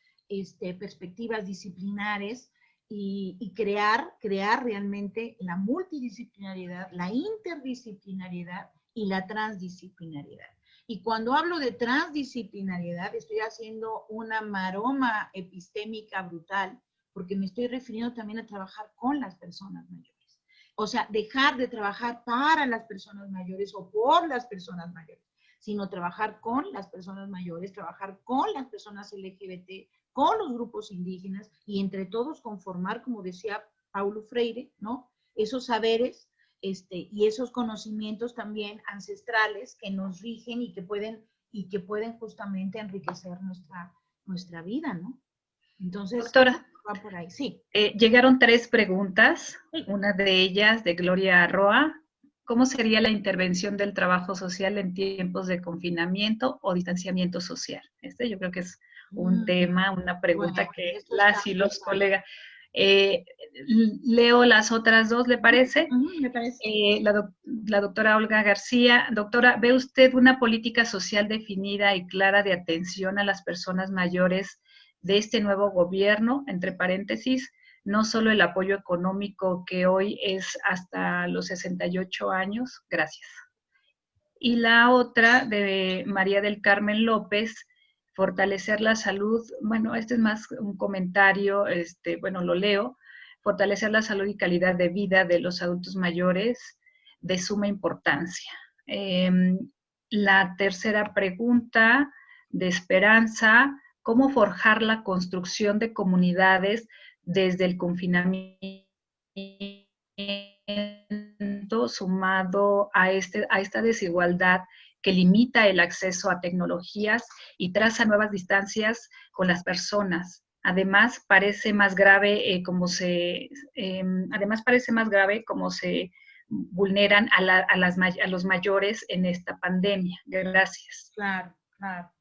S4: perspectivas disciplinares y crear realmente la multidisciplinariedad, la interdisciplinariedad y la transdisciplinariedad. Y cuando hablo de transdisciplinariedad, estoy haciendo una maroma epistémica brutal, porque me estoy refiriendo también a trabajar con las personas mayores. O sea, dejar de trabajar para las personas mayores o por las personas mayores, sino trabajar con las personas mayores, trabajar con las personas LGBT, con los grupos indígenas y entre todos conformar, como decía Paulo Freire, ¿no? Esos saberes y esos conocimientos también ancestrales que nos rigen y que pueden justamente enriquecer nuestra vida, ¿no? Entonces,
S1: doctora,
S4: va por ahí, sí.
S1: Llegaron 3 preguntas, una de ellas de Gloria Roa. ¿Cómo sería la intervención del trabajo social en tiempos de confinamiento o distanciamiento social? Yo creo que es un tema, una pregunta
S4: Bueno,
S1: que las y los colegas. Leo las otras 2, ¿le parece?
S4: Me parece.
S1: La doctora Olga García. Doctora, ¿ve usted una política social definida y clara de atención a las personas mayores de este nuevo gobierno? Entre paréntesis, no solo el apoyo económico que hoy es hasta los 68 años. Gracias. Y la otra de María del Carmen López, fortalecer la salud. Bueno, este es más un comentario, bueno, lo leo. Fortalecer la salud y calidad de vida de los adultos mayores, de suma importancia. La tercera pregunta de Esperanza, ¿cómo forjar la construcción de comunidades desde el confinamiento sumado a esta desigualdad que limita el acceso a tecnologías y traza nuevas distancias con las personas? Además, parece más grave cómo se vulneran a los mayores en esta pandemia. Gracias.
S4: Claro, claro.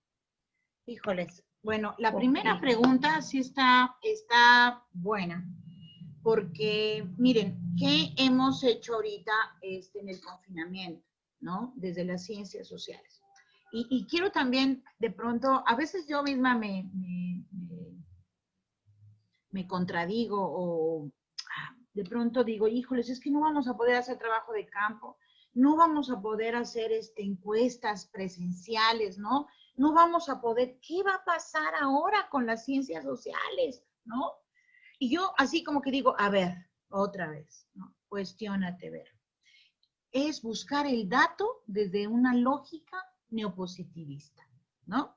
S4: Híjoles. Bueno, la primera pregunta sí está buena, porque miren, ¿qué hemos hecho ahorita en el confinamiento, ¿no? Desde las ciencias sociales. Y quiero también, de pronto, a veces yo misma me contradigo o de pronto digo, híjoles, es que no vamos a poder hacer trabajo de campo, no vamos a poder hacer encuestas presenciales, ¿no? No vamos a poder, ¿qué va a pasar ahora con las ciencias sociales, ¿no? Y yo así como que digo, a ver, otra vez, ¿no? Cuestiónate, ver. Es buscar el dato desde una lógica neopositivista, ¿no?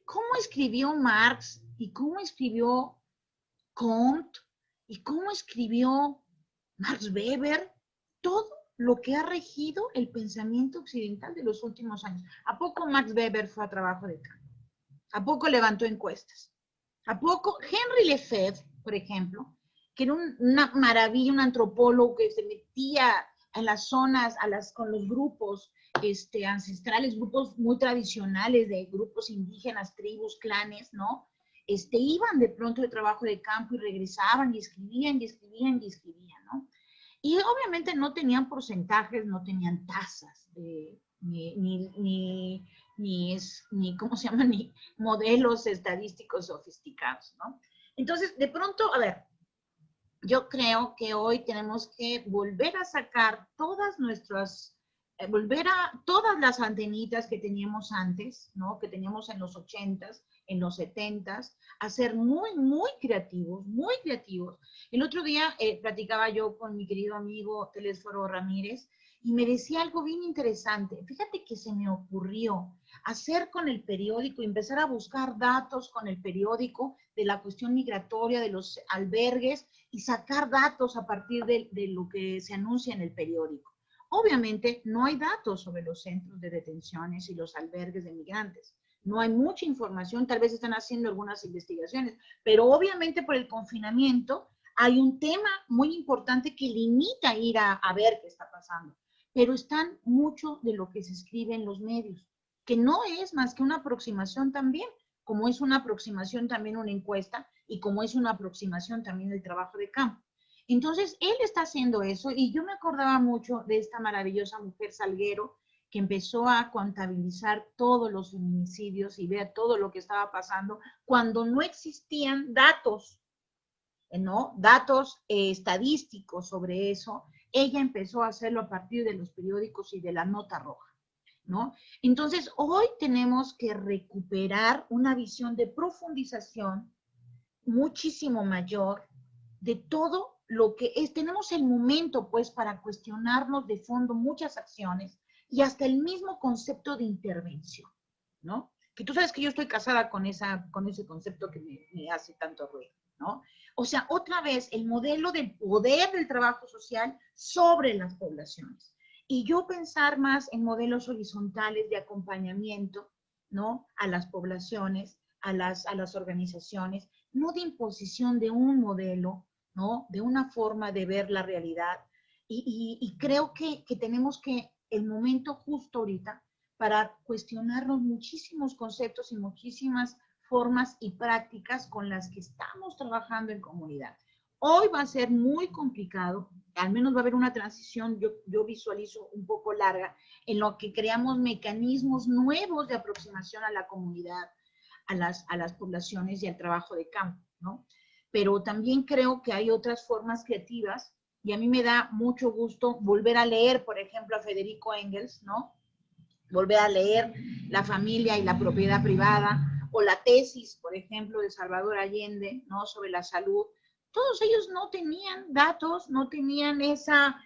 S4: ¿Cómo escribió Marx y cómo escribió Comte y cómo escribió Max Weber? Todo lo que ha regido el pensamiento occidental de los últimos años. ¿A poco Max Weber fue a trabajo de campo? ¿A poco levantó encuestas? ¿A poco Henry Lefebvre, por ejemplo, que era una maravilla, un antropólogo que se metía en las zonas, con los grupos ancestrales, grupos muy tradicionales de grupos indígenas, tribus, clanes, ¿no? Iban de pronto de trabajo de campo y regresaban y escribían, ¿no? Y obviamente no tenían porcentajes, no tenían tasas, ni ¿cómo se llama? Ni modelos estadísticos sofisticados, ¿no? Entonces, de pronto, a ver, yo creo que hoy tenemos que volver a sacar todas todas las antenitas que teníamos antes, ¿no? Que teníamos en los 80s, en los 70s, a ser muy, muy creativos, muy creativos. El otro día platicaba yo con mi querido amigo Telésforo Ramírez y me decía algo bien interesante. Fíjate que se me ocurrió hacer con el periódico, empezar a buscar datos con el periódico de la cuestión migratoria, de los albergues y sacar datos a partir de lo que se anuncia en el periódico. Obviamente no hay datos sobre los centros de detenciones y los albergues de migrantes. No hay mucha información, tal vez están haciendo algunas investigaciones, pero obviamente por el confinamiento hay un tema muy importante que limita ir a ver qué está pasando. Pero están mucho de lo que se escribe en los medios, que no es más que una aproximación también, como es una aproximación también una encuesta y como es una aproximación también el trabajo de campo. Entonces, él está haciendo eso y yo me acordaba mucho de esta maravillosa mujer Salguero que empezó a contabilizar todos los feminicidios y ver todo lo que estaba pasando cuando no existían datos, ¿no? Datos estadísticos sobre eso. Ella empezó a hacerlo a partir de los periódicos y de la nota roja, ¿no? Entonces, hoy tenemos que recuperar una visión de profundización muchísimo mayor de todo lo que es. Tenemos el momento, pues, para cuestionarnos de fondo muchas acciones y hasta el mismo concepto de intervención, ¿no? Que tú sabes que yo estoy casada con ese concepto que me hace tanto ruido, ¿no? O sea, otra vez, el modelo del poder del trabajo social sobre las poblaciones. Y yo pensar más en modelos horizontales de acompañamiento, ¿no? A las poblaciones, a las organizaciones, no de imposición de un modelo, ¿no? De una forma de ver la realidad. Y creo que tenemos que, el momento justo ahorita, para cuestionarnos muchísimos conceptos y muchísimas formas y prácticas con las que estamos trabajando en comunidad. Hoy va a ser muy complicado, al menos va a haber una transición, yo visualizo un poco larga, en lo que creamos mecanismos nuevos de aproximación a la comunidad, a las poblaciones y al trabajo de campo, ¿no? Pero también creo que hay otras formas creativas y a mí me da mucho gusto volver a leer, por ejemplo, a Federico Engels, ¿no? Volver a leer La familia y la propiedad privada, o la tesis, por ejemplo, de Salvador Allende, ¿no? Sobre la salud. Todos ellos no tenían datos, no tenían esa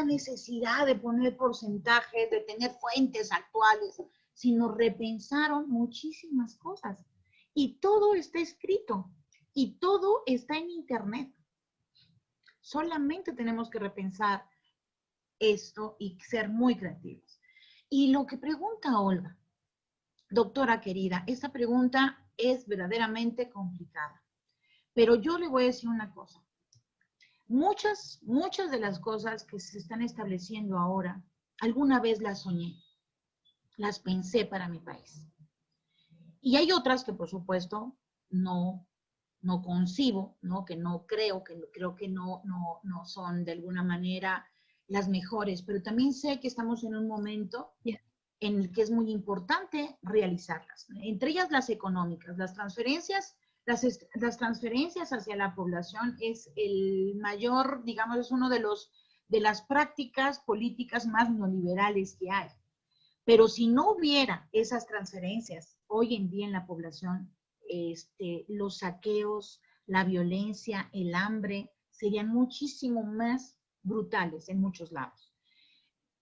S4: necesidad de poner porcentajes, de tener fuentes actuales, sino repensaron muchísimas cosas. Y todo está escrito, y todo está en internet. Solamente tenemos que repensar esto y ser muy creativos. Y lo que pregunta Olga, doctora querida, esta pregunta es verdaderamente complicada. Pero yo le voy a decir una cosa. Muchas de las cosas que se están estableciendo ahora, alguna vez las soñé, las pensé para mi país. Y hay otras que, por supuesto, no concibo, ¿no? Que no creo, que creo que no son de alguna manera las mejores, pero también sé que estamos en un momento en el que es muy importante realizarlas. Entre ellas las económicas, las transferencias hacia la población es el mayor, digamos, es uno de las prácticas políticas más neoliberales que hay. Pero si no hubiera esas transferencias hoy en día en la población, los saqueos, la violencia, el hambre, serían muchísimo más brutales en muchos lados.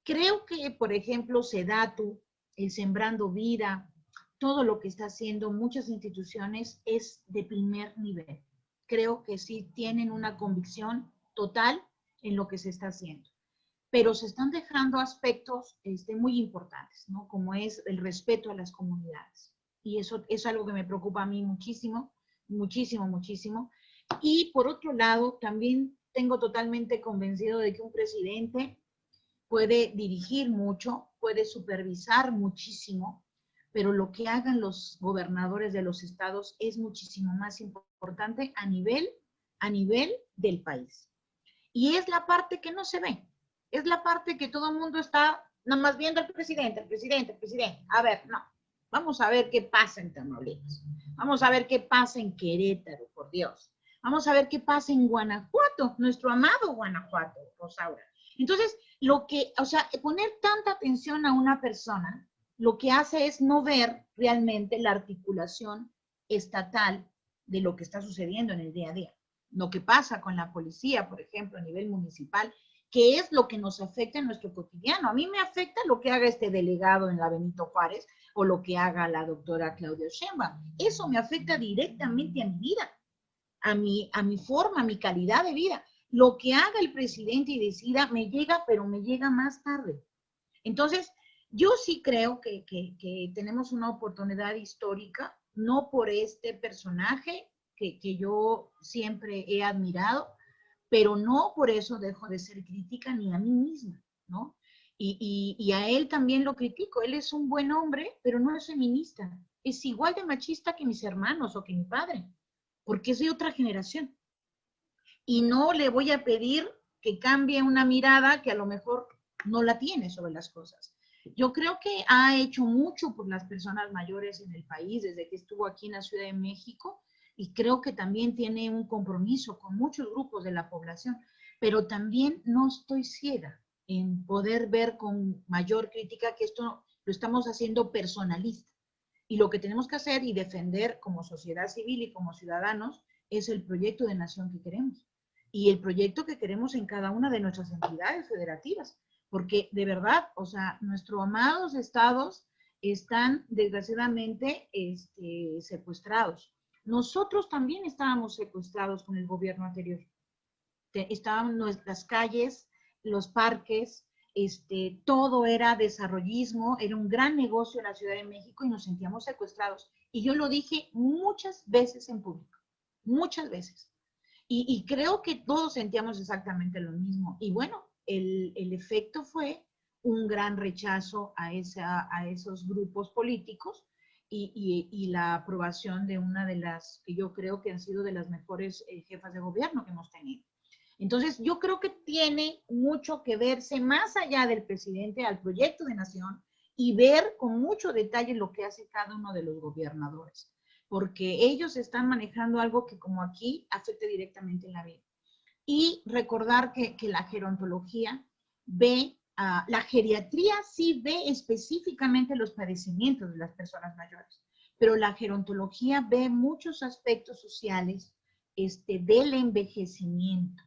S4: Creo que, por ejemplo, SEDATU, el Sembrando Vida, todo lo que está haciendo muchas instituciones es de primer nivel. Creo que sí tienen una convicción total en lo que se está haciendo. Pero se están dejando aspectos muy importantes, ¿no? Como es el respeto a las comunidades. Y eso es algo que me preocupa a mí muchísimo, muchísimo, muchísimo. Y por otro lado, también tengo totalmente convencido de que un presidente puede dirigir mucho, puede supervisar muchísimo, pero lo que hagan los gobernadores de los estados es muchísimo más importante a nivel del país. Y es la parte que no se ve. Es la parte que todo el mundo está nada más viendo al presidente, el presidente, el presidente. A ver, no. Vamos a ver qué pasa en Tamaulipas. Vamos a ver qué pasa en Querétaro, por Dios. Vamos a ver qué pasa en Guanajuato, nuestro amado Guanajuato, Rosaura. Entonces, poner tanta atención a una persona, lo que hace es no ver realmente la articulación estatal de lo que está sucediendo en el día a día. Lo que pasa con la policía, por ejemplo, a nivel municipal, que es lo que nos afecta en nuestro cotidiano. A mí me afecta lo que haga este delegado en la Benito Juárez o lo que haga la doctora Claudia Sheinbaum. Eso me afecta directamente a mi vida, a mi forma, a mi calidad de vida. Lo que haga el presidente y decida me llega, pero me llega más tarde. Entonces, yo sí creo que tenemos una oportunidad histórica, no por este personaje que yo siempre he admirado, pero no por eso dejo de ser crítica ni a mí misma, ¿no? Y a él también lo critico. Él es un buen hombre, pero no es feminista. Es igual de machista que mis hermanos o que mi padre, porque es de otra generación. Y no le voy a pedir que cambie una mirada que a lo mejor no la tiene sobre las cosas. Yo creo que ha hecho mucho por las personas mayores en el país desde que estuvo aquí en la Ciudad de México, y creo que también tiene un compromiso con muchos grupos de la población, pero también no estoy ciega en poder ver con mayor crítica que esto lo estamos haciendo personalista. Y lo que tenemos que hacer y defender como sociedad civil y como ciudadanos es el proyecto de nación que queremos. Y el proyecto que queremos en cada una de nuestras entidades federativas. Porque de verdad, o sea, nuestros amados estados están desgraciadamente secuestrados. Nosotros también estábamos secuestrados con el gobierno anterior. Estaban nuestras calles, los parques, todo era desarrollismo, era un gran negocio en la Ciudad de México y nos sentíamos secuestrados. Y yo lo dije muchas veces en público, muchas veces. Y creo que todos sentíamos exactamente lo mismo. Y bueno, el efecto fue un gran rechazo a esos grupos políticos y la aprobación de una de las que yo creo que han sido de las mejores jefas de gobierno que hemos tenido. Entonces, yo creo que tiene mucho que verse más allá del presidente al proyecto de nación y ver con mucho detalle lo que hace cada uno de los gobernadores, porque ellos están manejando algo que como aquí afecta directamente en la vida. Y recordar que la gerontología ve, la geriatría sí ve específicamente los padecimientos de las personas mayores, pero la gerontología ve muchos aspectos sociales del envejecimiento,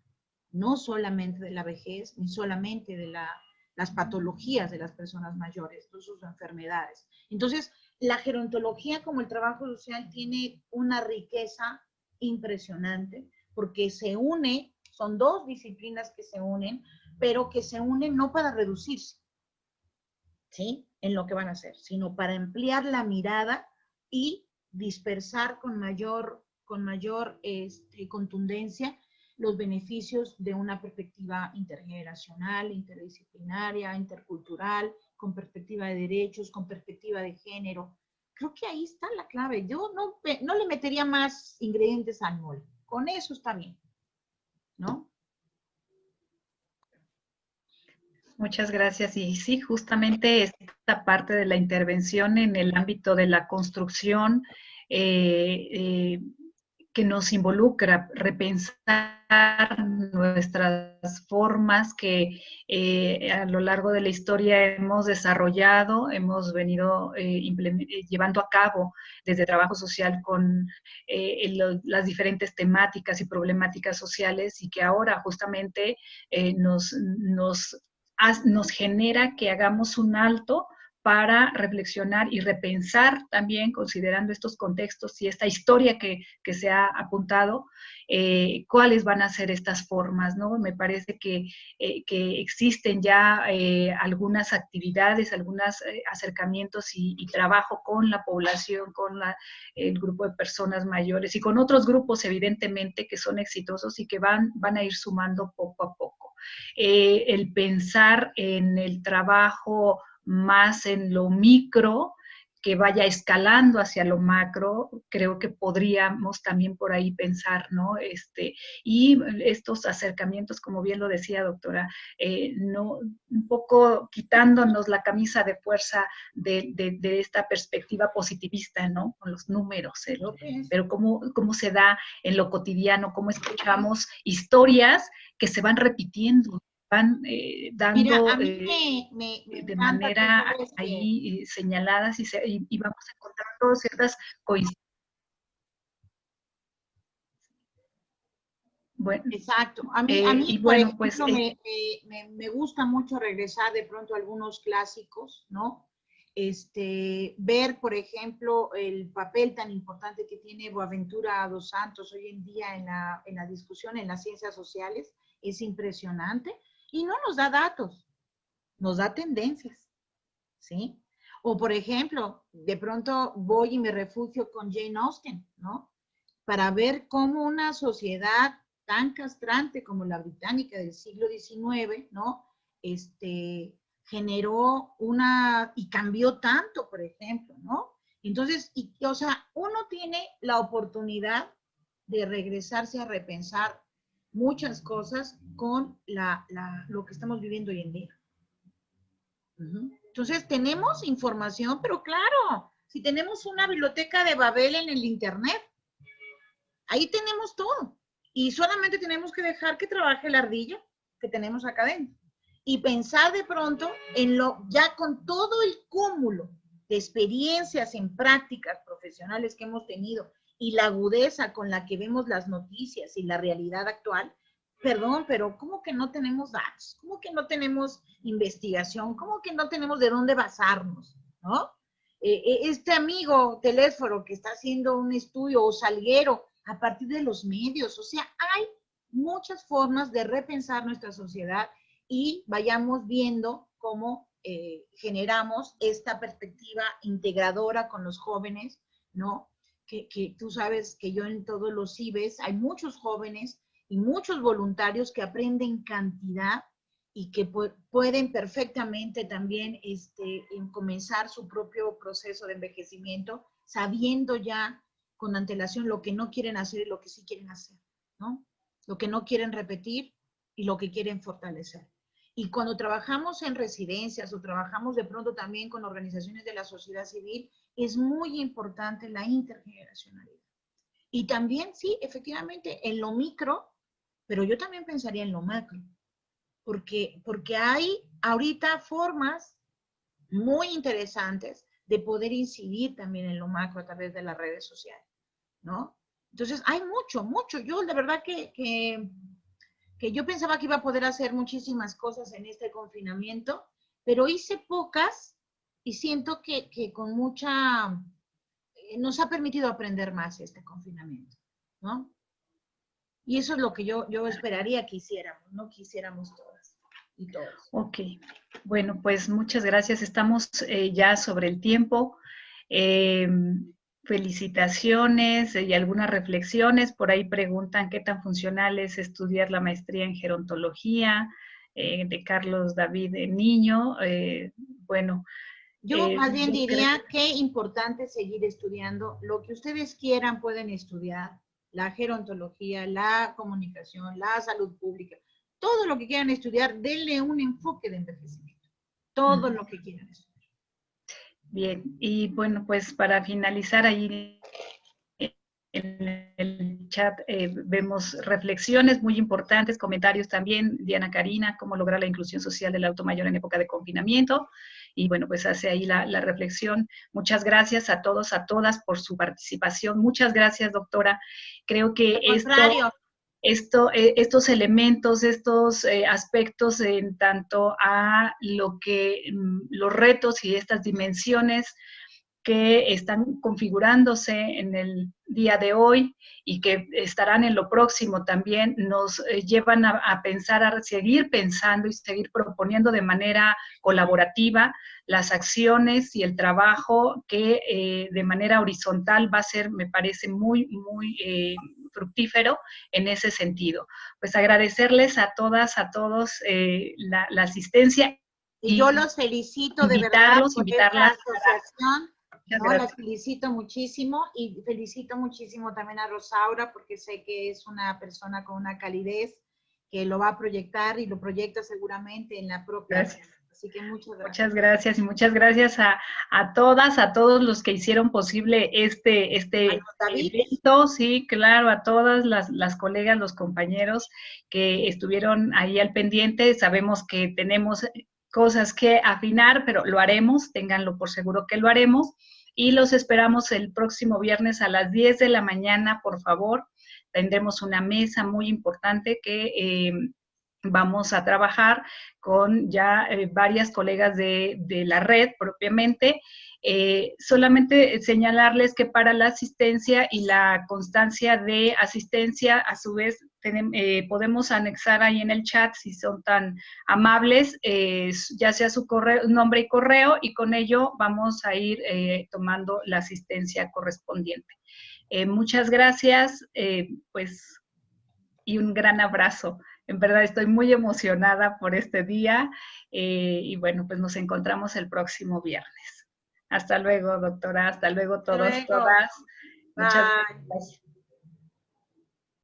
S4: no solamente de la vejez, ni solamente de las patologías de las personas mayores, de sus enfermedades. Entonces, la gerontología como el trabajo social tiene una riqueza impresionante porque se une, son dos disciplinas que se unen, pero que se unen no para reducirse, ¿sí? En lo que van a hacer, sino para ampliar la mirada y dispersar con mayor contundencia los beneficios de una perspectiva intergeneracional, interdisciplinaria, intercultural, con perspectiva de derechos, con perspectiva de género. Creo que ahí está la clave. Yo no le metería más ingredientes al mole. Con eso está bien, ¿no?
S1: Muchas gracias. Y sí, justamente esta parte de la intervención en el ámbito de la construcción que nos involucra repensar nuestras formas que a lo largo de la historia hemos desarrollado, hemos venido llevando a cabo desde trabajo social con las diferentes temáticas y problemáticas sociales, y que ahora justamente nos genera que hagamos un alto para reflexionar y repensar también, considerando estos contextos y esta historia que se ha apuntado, cuáles van a ser estas formas, ¿no? Me parece que existen ya algunas actividades, algunos acercamientos y trabajo con la población, con el grupo de personas mayores y con otros grupos, evidentemente, que son exitosos y que van a ir sumando poco a poco. El pensar en el trabajo más en lo micro, que vaya escalando hacia lo macro, creo que podríamos también por ahí pensar, ¿no? Y estos acercamientos, como bien lo decía, doctora, no, un poco quitándonos la camisa de fuerza de esta perspectiva positivista, ¿no? Con los números, pero cómo se da en lo cotidiano, cómo escuchamos historias que se van repitiendo, van dando
S4: Mira, a mí
S1: de manera ahí señaladas y vamos encontrando ciertas coincidencias. Bueno,
S4: exacto. A mí
S1: bueno,
S4: por ejemplo, me gusta mucho regresar de pronto a algunos clásicos, ¿no? ver, por ejemplo, el papel tan importante que tiene Boaventura dos Santos hoy en día en la discusión en las ciencias sociales, es impresionante, y no nos da datos, nos da tendencias, ¿sí? O, por ejemplo, de pronto voy y me refugio con Jane Austen, ¿no? Para ver cómo una sociedad tan castrante como la británica del siglo XIX, ¿no? Generó y cambió tanto, por ejemplo, ¿no? Entonces, o sea, uno tiene la oportunidad de regresarse a repensar muchas cosas con lo que estamos viviendo hoy en día. Entonces, tenemos información, pero claro, si tenemos una biblioteca de Babel en el Internet, ahí tenemos todo. Y solamente tenemos que dejar que trabaje la ardilla que tenemos acá adentro. Y pensar de pronto en ya con todo el cúmulo de experiencias en prácticas profesionales que hemos tenido y la agudeza con la que vemos las noticias y la realidad actual, perdón, pero ¿cómo que no tenemos datos? ¿Cómo que no tenemos investigación? ¿Cómo que no tenemos de dónde basarnos? ¿No? Este amigo Telésforo que está haciendo un estudio, o Salguero, a partir de los medios, o sea, hay muchas formas de repensar nuestra sociedad y vayamos viendo cómo generamos esta perspectiva integradora con los jóvenes, ¿no? Que tú sabes que yo en todos los CIBES hay muchos jóvenes y muchos voluntarios que aprenden cantidad y que pueden perfectamente también comenzar su propio proceso de envejecimiento, sabiendo ya con antelación lo que no quieren hacer y lo que sí quieren hacer, ¿no? Lo que no quieren repetir y lo que quieren fortalecer. Y cuando trabajamos en residencias o trabajamos de pronto también con organizaciones de la sociedad civil, es muy importante la intergeneracionalidad. Y también, sí, efectivamente, en lo micro, pero yo también pensaría en lo macro, porque hay ahorita formas muy interesantes de poder incidir también en lo macro a través de las redes sociales, ¿no? Entonces, hay mucho. Yo, de verdad que yo pensaba que iba a poder hacer muchísimas cosas en este confinamiento, pero hice pocas y siento que con mucha, nos ha permitido aprender más este confinamiento, ¿no? Y eso es lo que yo esperaría que hiciéramos, no que hiciéramos todas y todos.
S1: Ok, bueno, pues muchas gracias. Estamos ya sobre el tiempo. Felicitaciones y algunas reflexiones. Por ahí preguntan qué tan funcional es estudiar la maestría en gerontología de Carlos David Niño. Bueno.
S4: Yo más bien diría que importante seguir estudiando. Lo que ustedes quieran pueden estudiar. La gerontología, la comunicación, la salud pública. Todo lo que quieran estudiar, denle un enfoque de envejecimiento. Todo lo que quieran estudiar.
S1: Bien, y bueno, pues para finalizar ahí en el chat vemos reflexiones muy importantes, comentarios también, Diana Karina, cómo lograr la inclusión social del adulto mayor en época de confinamiento, y bueno, pues hace ahí la reflexión. Muchas gracias a todos, a todas por su participación. Muchas gracias, doctora. Creo que estos elementos, estos aspectos en tanto a los retos y estas dimensiones que están configurándose en el día de hoy y que estarán en lo próximo también, nos llevan a pensar, a seguir pensando y seguir proponiendo de manera colaborativa las acciones y el trabajo que de manera horizontal va a ser, me parece, muy fructífero en ese sentido. Pues agradecerles a todas, a todos la asistencia.
S4: Y yo los felicito de verdad por esta asociación. No, las felicito muchísimo y felicito muchísimo también a Rosaura porque sé que es una persona con una calidez que lo va a proyectar y lo proyecta seguramente en la propia.
S1: Gracias.
S4: Así que muchas gracias.
S1: Muchas gracias y muchas gracias a todas, a todos los que hicieron posible este evento, sí, claro, a todas las colegas, los compañeros que estuvieron ahí al pendiente. Sabemos que tenemos cosas que afinar, pero lo haremos, ténganlo por seguro que lo haremos. Y los esperamos el próximo viernes a las 10 de la mañana, por favor. Tendremos una mesa muy importante que vamos a trabajar con ya varias colegas de la red propiamente. Solamente señalarles que para la asistencia y la constancia de asistencia, a su vez, podemos anexar ahí en el chat, si son tan amables, ya sea su correo, nombre y correo, y con ello vamos a ir tomando la asistencia correspondiente. Muchas gracias, pues, y un gran abrazo. En verdad estoy muy emocionada por este día y bueno, pues nos encontramos el próximo viernes. Hasta luego, doctora. Hasta luego todos, todas. Muchas gracias.